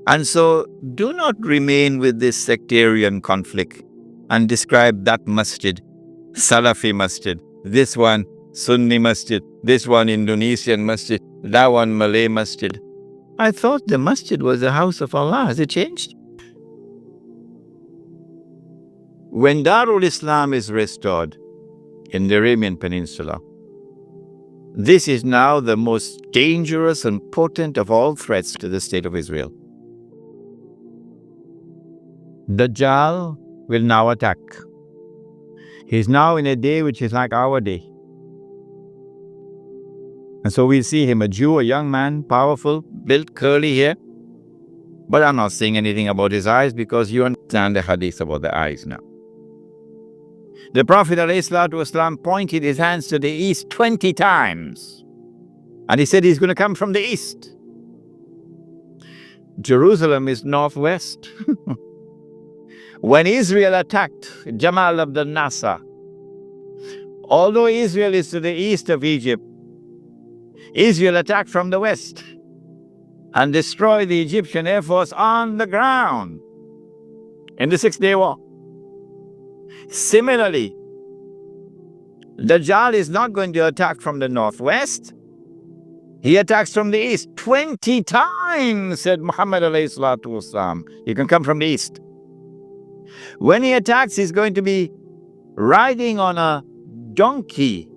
A: And so do not remain with this sectarian conflict and describe that masjid, Salafi masjid, this one Sunni masjid, this one Indonesian masjid, that one Malay masjid. I thought the masjid was the house of Allah. Has it changed? When Darul Islam is restored in the Arabian Peninsula, this is now the most dangerous and potent of all threats to the state of Israel. Dajjal will now attack. He's now in a day which is like our day. And so we see him, a Jew, a young man, powerful, built, curly hair. But I'm not saying anything about his eyes because you understand the hadith about the eyes now. The Prophet ﷺ pointed his hands to the east 20 times. And he said he's going to come from the east. Jerusalem is northwest. When Israel attacked Jamal Abdel Nasser, although Israel is to the east of Egypt, Israel attacked from the west and destroyed the Egyptian Air Force on the ground in the 6-day war. Similarly, Dajjal is not going to attack from the northwest. He attacks from the east. 20 times, said Muhammad alayhi salatu wasalam. He can come from the east. When he attacks, he's going to be riding on a donkey,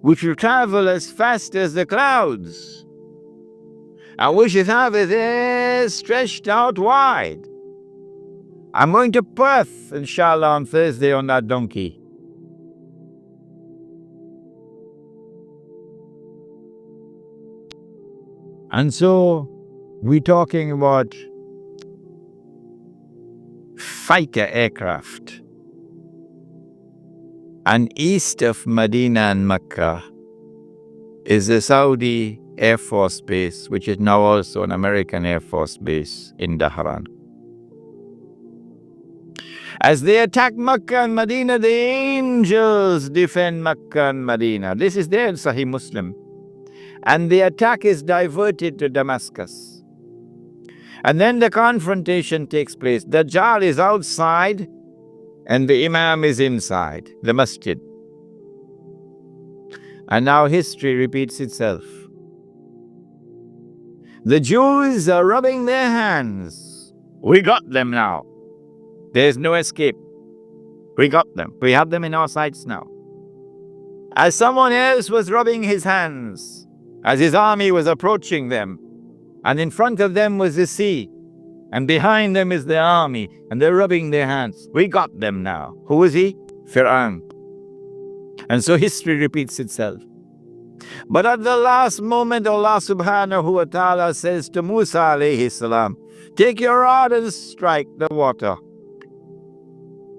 A: which will travel as fast as the clouds, and which is have his ears stretched out wide. I'm going to Perth, inshallah, on Thursday on that donkey. And so, we're talking about fighter aircraft. And east of Medina and Mecca is the Saudi Air Force Base, which is now also an American Air Force Base in Dhahran. As they attack Mecca and Medina, the angels defend Mecca and Medina. This is there in Sahih Muslim. And the attack is diverted to Damascus. And then the confrontation takes place. Dajjal is outside and the Imam is inside the masjid. And now history repeats itself. The Jews are rubbing their hands. We got them now. There's no escape. We got them. We have them in our sights now. As someone else was rubbing his hands, as his army was approaching them, and in front of them was the sea, and behind them is the army, and they're rubbing their hands. We got them now. Who is he? Fir'aun. And so history repeats itself. But at the last moment, Allah subhanahu wa ta'ala says to Musa alayhi salam, take your rod and strike the water.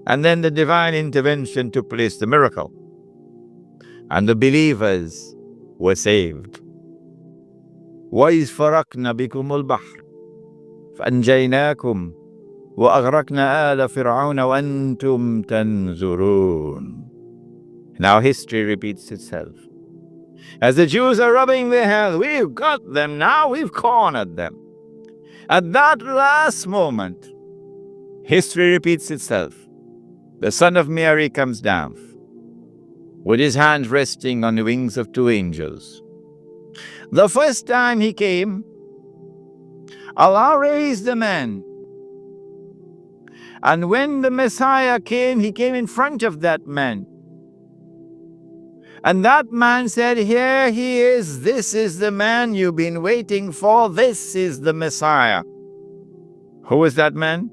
A: And then the divine intervention took place, the miracle. And the believers were saved. وَإِذْ فَرَقْنَا بِكُمُ الْبَحْرِ فَأَنْجَيْنَاكُمْ وَأَغْرَقْنَا آلَ فِرْعَوْنَ وَأَنْتُمْ تَنْظُرُونَ. Now history repeats itself. As the Jews are rubbing their hands, we've got them now, we've cornered them. At that last moment, history repeats itself. The Son of Mary comes down with his hands resting on the wings of two angels. The first time he came, Allah raised the man. And when the Messiah came, he came in front of that man. And that man said, here he is, this is the man you've been waiting for, this is the Messiah. Who was that man?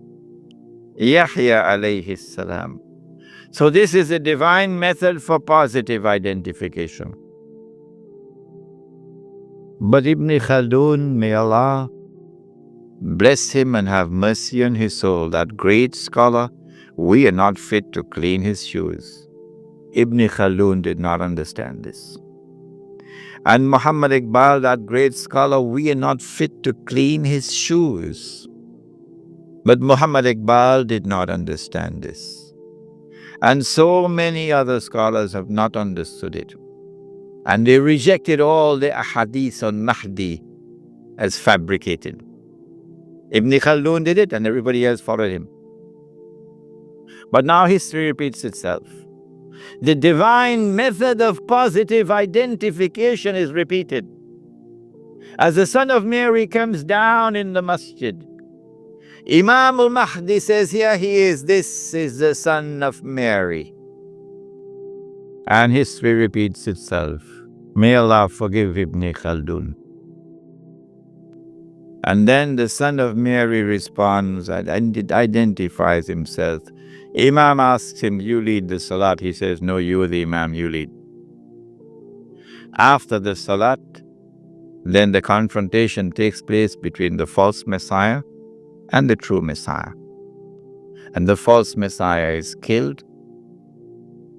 A: Yahya alayhi salam. So this is a divine method for positive identification. But Ibn Khaldun, may Allah bless him and have mercy on his soul, that great scholar, we are not fit to clean his shoes. Ibn Khaldun did not understand this. And Muhammad Iqbal, that great scholar, we are not fit to clean his shoes. But Muhammad Iqbal did not understand this. And so many other scholars have not understood it. And they rejected all the ahadith on Mahdi as fabricated. Ibn Khaldun did it and everybody else followed him. But now history repeats itself. The divine method of positive identification is repeated. As the son of Mary comes down in the masjid, Imam al-Mahdi says, here he is, this is the son of Mary. And history repeats itself. May Allah forgive Ibn Khaldun. And then the son of Mary responds and identifies himself. Imam asks him, you lead the salat. He says, no, you are the Imam, you lead. After the salat, then the confrontation takes place between the false Messiah and the true Messiah. And the false Messiah is killed.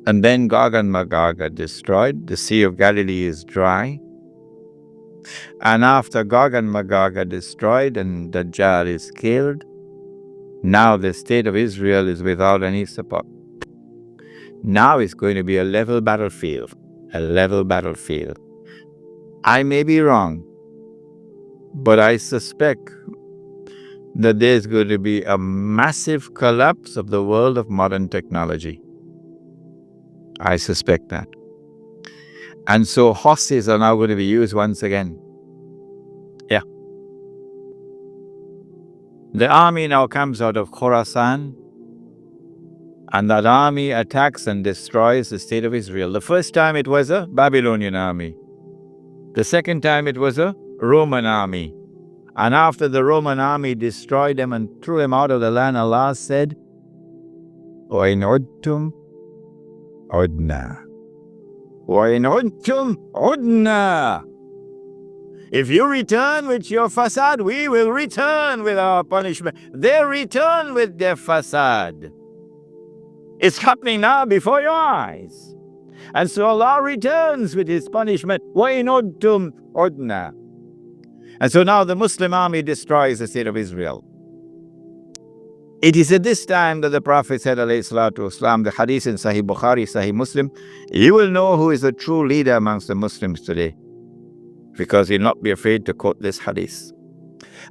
A: And then Gog and Magog are destroyed. The Sea of Galilee is dry. And after Gog and Magog are destroyed and Dajjal is killed, now the state of Israel is without any support. Now it's going to be a level battlefield. A level battlefield. I may be wrong, but I suspect that there's going to be a massive collapse of the world of modern technology. I suspect that. And so horses are now going to be used once again. Yeah. The army now comes out of Khorasan, and that army attacks and destroys the state of Israel. The first time it was a Babylonian army. The second time it was a Roman army. And after the Roman army destroyed them and threw them out of the land, Allah said, وَإِنْ عُدْتُمْ عُدْنَا وَإِنْ عُدْتُمْ عُدْنَا. If you return with your fasad, we will return with our punishment. They return with their fasad. It's happening now before your eyes. And so Allah returns with His punishment. وَإِنْ عُدْتُمْ عُدْنَا. And so now the Muslim army destroys the state of Israel. It is at this time that the Prophet said, alayhi salatu wasalam, the hadith in Sahih Bukhari, Sahih Muslim, you will know who is the true leader amongst the Muslims today, because you'll not be afraid to quote this hadith.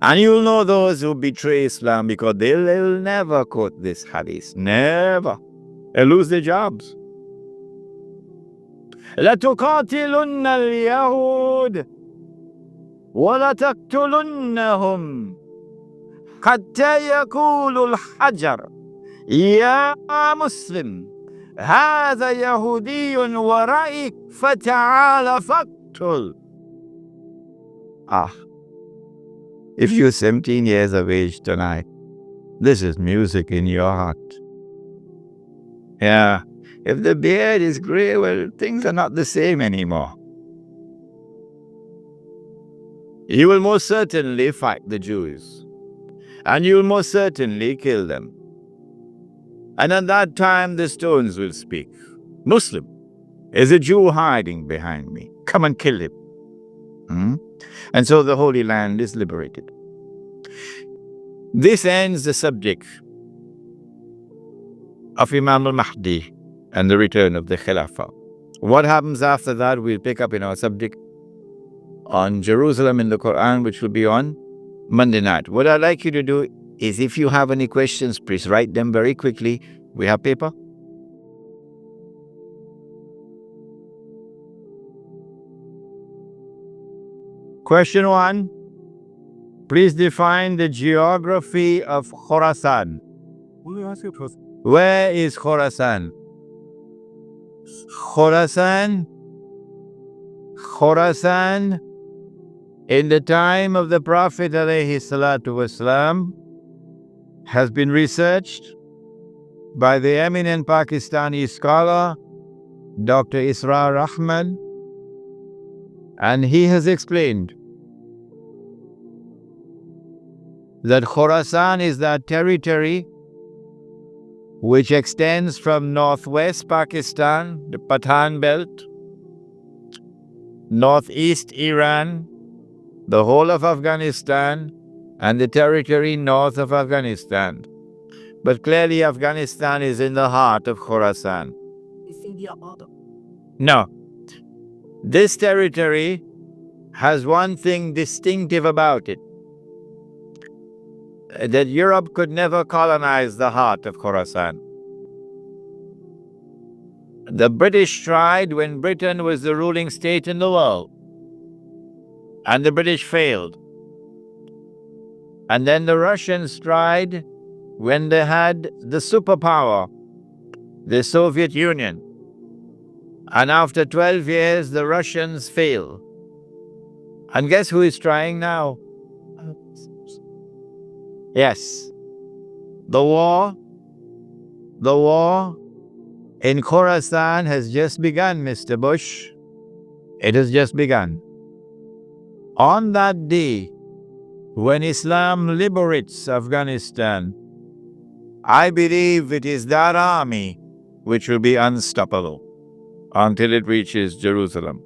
A: And you'll know those who betray Islam, because they'll never quote this hadith. Never. They'll lose their jobs. لَتُقَاتِلُنَّ الْيَهُودِ وَلَتَقْتُلُنَّهُمْ حتى يقول الحجر يا مسلم هذا يهودي ورائي فتعال فاقتل. If you're 17 years of age tonight, this is music in your heart. Yeah, if the beard is gray, well, things are not the same anymore. You will most certainly fight the Jews. And you will most certainly kill them. And at that time, the stones will speak. Muslim, is a Jew hiding behind me? Come and kill him. And so the Holy Land is liberated. This ends the subject of Imam al-Mahdi and the return of the Khilafah. What happens after that, we'll pick up in our subject on Jerusalem in the Quran, which will be on Monday night. What I'd like you to do is, if you have any questions, please write them very quickly. We have paper. Question 1. Please define the geography of Khorasan. Where is Khorasan? Khorasan, in the time of the Prophet ﷺ, has been researched by the eminent Pakistani scholar, Dr. Israr Ahmad, and he has explained that Khorasan is that territory which extends from northwest Pakistan, the Pathan belt, northeast Iran, the whole of Afghanistan, and the territory north of Afghanistan. But clearly Afghanistan is in the heart of Khorasan. No. This territory has one thing distinctive about it, that Europe could never colonize the heart of Khorasan. The British tried when Britain was the ruling state in the world, and the British failed. And then the Russians tried when they had the superpower, the Soviet Union. And after 12 years, the Russians failed. And guess who is trying now? Yes. The war in Khorasan has just begun, Mr. Bush. It has just begun. On that day, when Islam liberates Afghanistan, I believe it is that army which will be unstoppable until it reaches Jerusalem.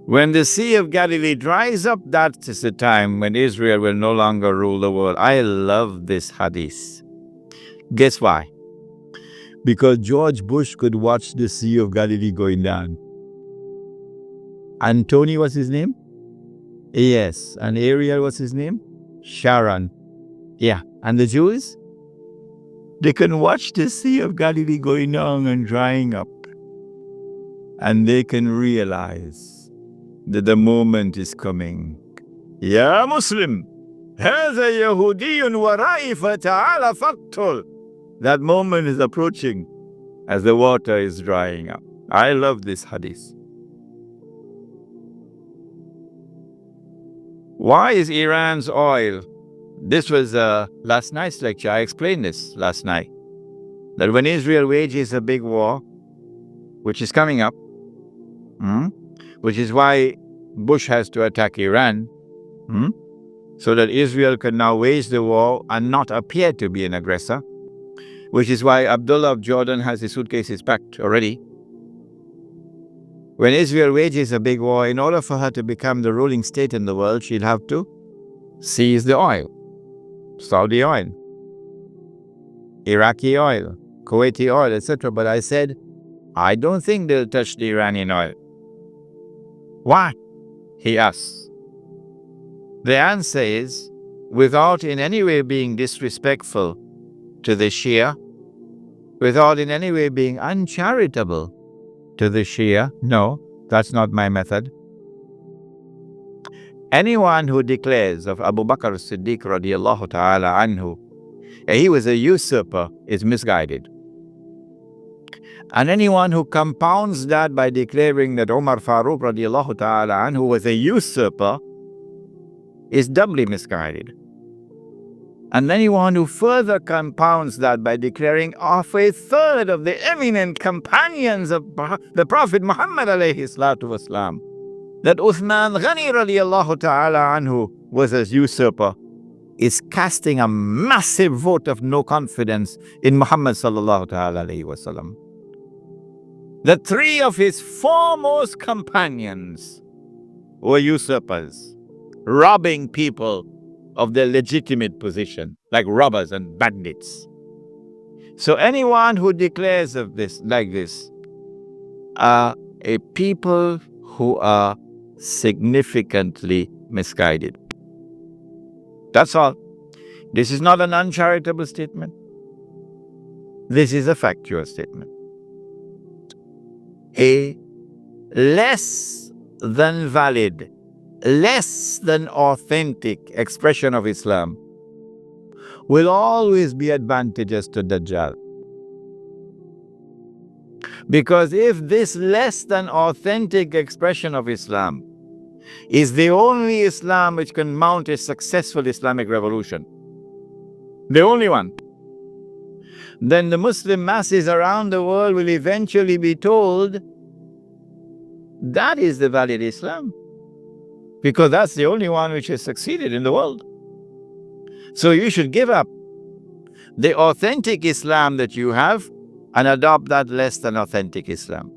A: When the Sea of Galilee dries up, that is the time when Israel will no longer rule the world. I love this hadith. Guess why? Because George Bush could watch the Sea of Galilee going down. And Tony, what's his name? Yes. And Ariel, what's his name? Sharon. Yeah. And the Jews? They can watch the Sea of Galilee going down and drying up. And they can realize that the moment is coming. Ya Muslim, هذا يهودي ورائي فتعال فاقتل. That moment is approaching as the water is drying up. I love this hadith. Why is Iran's oil? This was last night's lecture. I explained this last night. That when Israel wages a big war, which is coming up, which is why Bush has to attack Iran, so that Israel can now wage the war and not appear to be an aggressor, which is why Abdullah of Jordan has his suitcases packed already. When Israel wages a big war, in order for her to become the ruling state in the world, she'll have to seize the oil. Saudi oil, Iraqi oil, Kuwaiti oil, etc. But I said, I don't think they'll touch the Iranian oil. Why? He asks. The answer is, without in any way being disrespectful to the Shia, without in any way being uncharitable to the Shia, no, that's not my method. Anyone who declares of Abu Bakr as-Siddiq radiallahu ta'ala anhu, he was a usurper, is misguided. And anyone who compounds that by declaring that Umar Farooq radiallahu ta'ala anhu was a usurper is doubly misguided. And anyone who further compounds that by declaring of a third of the eminent companions of the Prophet Muhammad alayhi salatu wasalam, that Uthman Ghani radiallahu ta'ala anhu was a usurper, is casting a massive vote of no confidence in Muhammad sallallahu ta'ala alayhi wasallam. The three of his foremost companions were usurpers, robbing people of their legitimate position, like robbers and bandits. So anyone who declares of this like this are a people who are significantly misguided. That's all. This is not an uncharitable statement. This is a factual statement. A less than valid, less than authentic expression of Islam will always be advantageous to Dajjal. Because if this less than authentic expression of Islam is the only Islam which can mount a successful Islamic revolution, the only one, then the Muslim masses around the world will eventually be told that is the valid Islam, because that's the only one which has succeeded in the world. So you should give up the authentic Islam that you have and adopt that less than authentic Islam.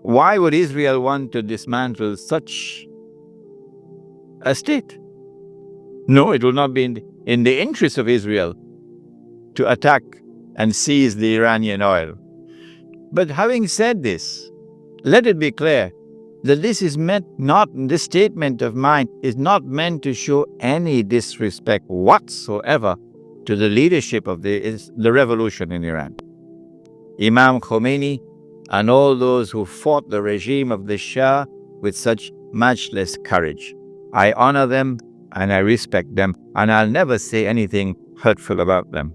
A: Why would Israel want to dismantle such a state? No, it will not be in the interest of Israel to attack and seize the Iranian oil. But having said this, let it be clear that this statement of mine is not meant to show any disrespect whatsoever to the leadership of the revolution in Iran. Imam Khomeini and all those who fought the regime of the Shah with such matchless courage. I honor them and I respect them, and I'll never say anything hurtful about them.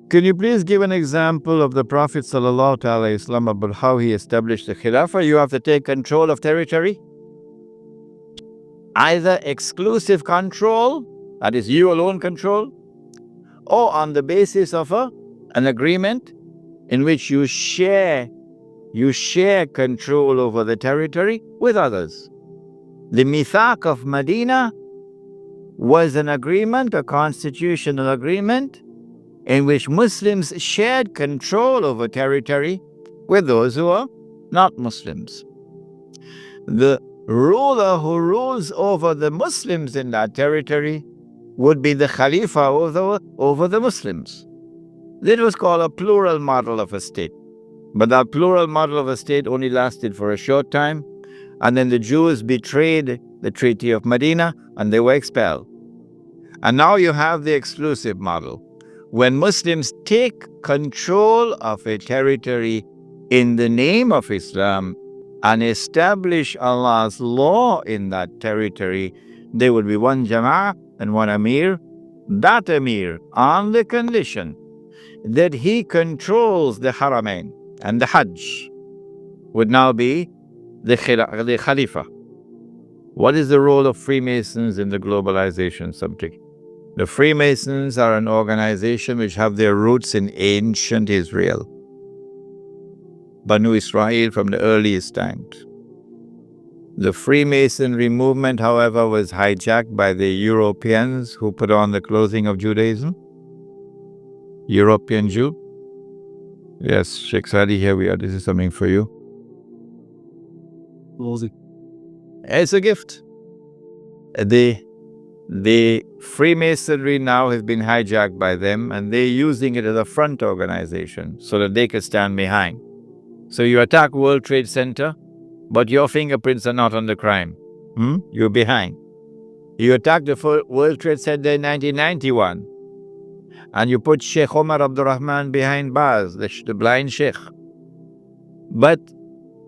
A: Can you please give an example of the Prophet ﷺ about how he established the Khilafah? You have to take control of territory. Either exclusive control, that is you alone control, or on the basis of an agreement in which you share control over the territory with others. The Mithaq of Medina was an agreement, a constitutional agreement, in which Muslims shared control over territory with those who are not Muslims. The ruler who rules over the Muslims in that territory would be the Khalifa over the Muslims. This was called a plural model of a state. But that plural model of a state only lasted for a short time, and then the Jews betrayed the Treaty of Medina and they were expelled. And now you have the exclusive model. When Muslims take control of a territory in the name of Islam and establish Allah's law in that territory, there will be one Jama'ah and one Amir. That Amir, on the condition that he controls the Haramain and the Hajj, would now be the Khalifa. What is the role of Freemasons in the globalization subject? The Freemasons are an organization which have their roots in ancient Israel, Banu Israel, from the earliest times. The Freemasonry movement, however, was hijacked by the Europeans who put on the clothing of Judaism. European Jew. Yes, Sheikh Sadi, here we are. This is something for you. It's a gift. The Freemasonry now has been hijacked by them, and they're using it as a front organization so that they could stand behind. So you attack World Trade Center, but your fingerprints are not on the crime. You're behind. You attacked the World Trade Center in 1991, and you put Sheikh Omar Abdurrahman behind bars, the blind Sheikh. But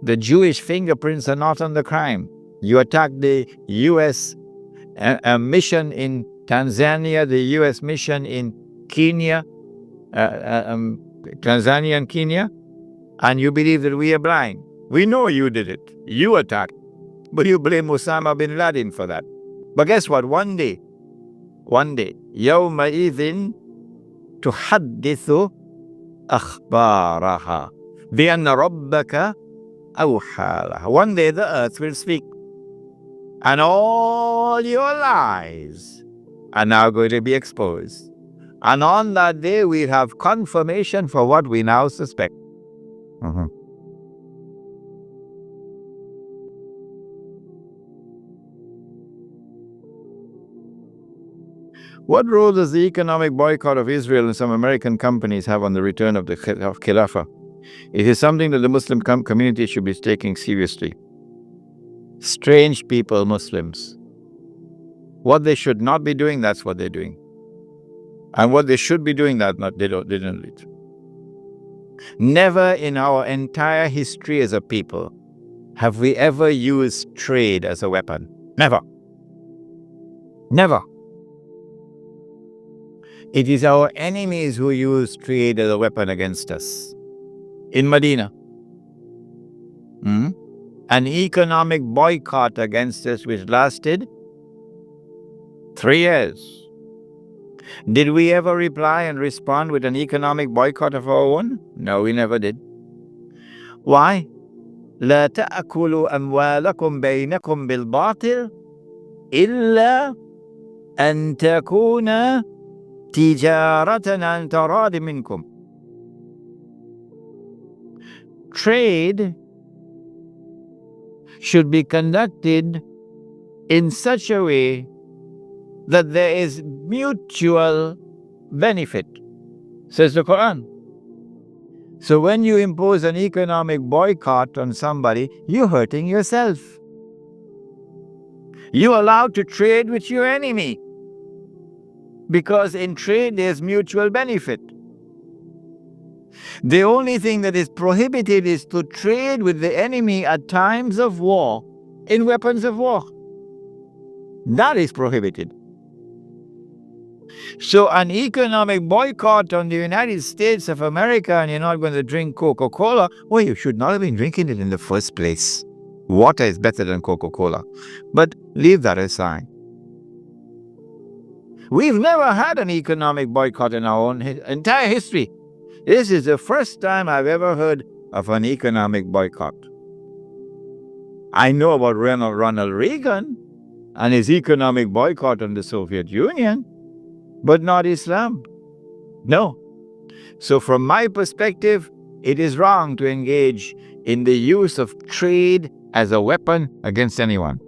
A: the Jewish fingerprints are not on the crime. You attacked the U.S. mission in Tanzania, the U.S. mission in Kenya, Tanzania and Kenya, and you believe that we are blind. We know you did it. You attacked. But you blame Osama bin Laden for that. But guess what? One day, يومئذ تحدث أخبارها بأن ربك أوحى لها. One day the earth will speak. And all your lies are now going to be exposed. And on that day, we have confirmation for what we now suspect. What role does the economic boycott of Israel and some American companies have on the return of the Khilafah? It is something that the Muslim community should be taking seriously. Strange people, Muslims. What they should not be doing, that's what they're doing. And what they should be doing, they didn't do it. Never in our entire history as a people have we ever used trade as a weapon. Never. Never. It is our enemies who use trade as a weapon against us. In Medina, an economic boycott against us which lasted 3 years. Did we ever reply and respond with an economic boycott of our own? No, we never did. Why? لا تأكلوا أموالكم بينكم بالباطل إلا أن تكون تجارة عن تراض منكم. Trade should be conducted in such a way that there is mutual benefit, says the Quran. So when you impose an economic boycott on somebody, you're hurting yourself. You're allowed to trade with your enemy because in trade there's mutual benefit. The only thing that is prohibited is to trade with the enemy at times of war in weapons of war. That is prohibited. So an economic boycott on the United States of America and you're not going to drink Coca-Cola, well, you should not have been drinking it in the first place. Water is better than Coca-Cola. But leave that aside. We've never had an economic boycott in our own entire history. This is the first time I've ever heard of an economic boycott. I know about Ronald Reagan and his economic boycott on the Soviet Union, but not Islam. No. So from my perspective, it is wrong to engage in the use of trade as a weapon against anyone.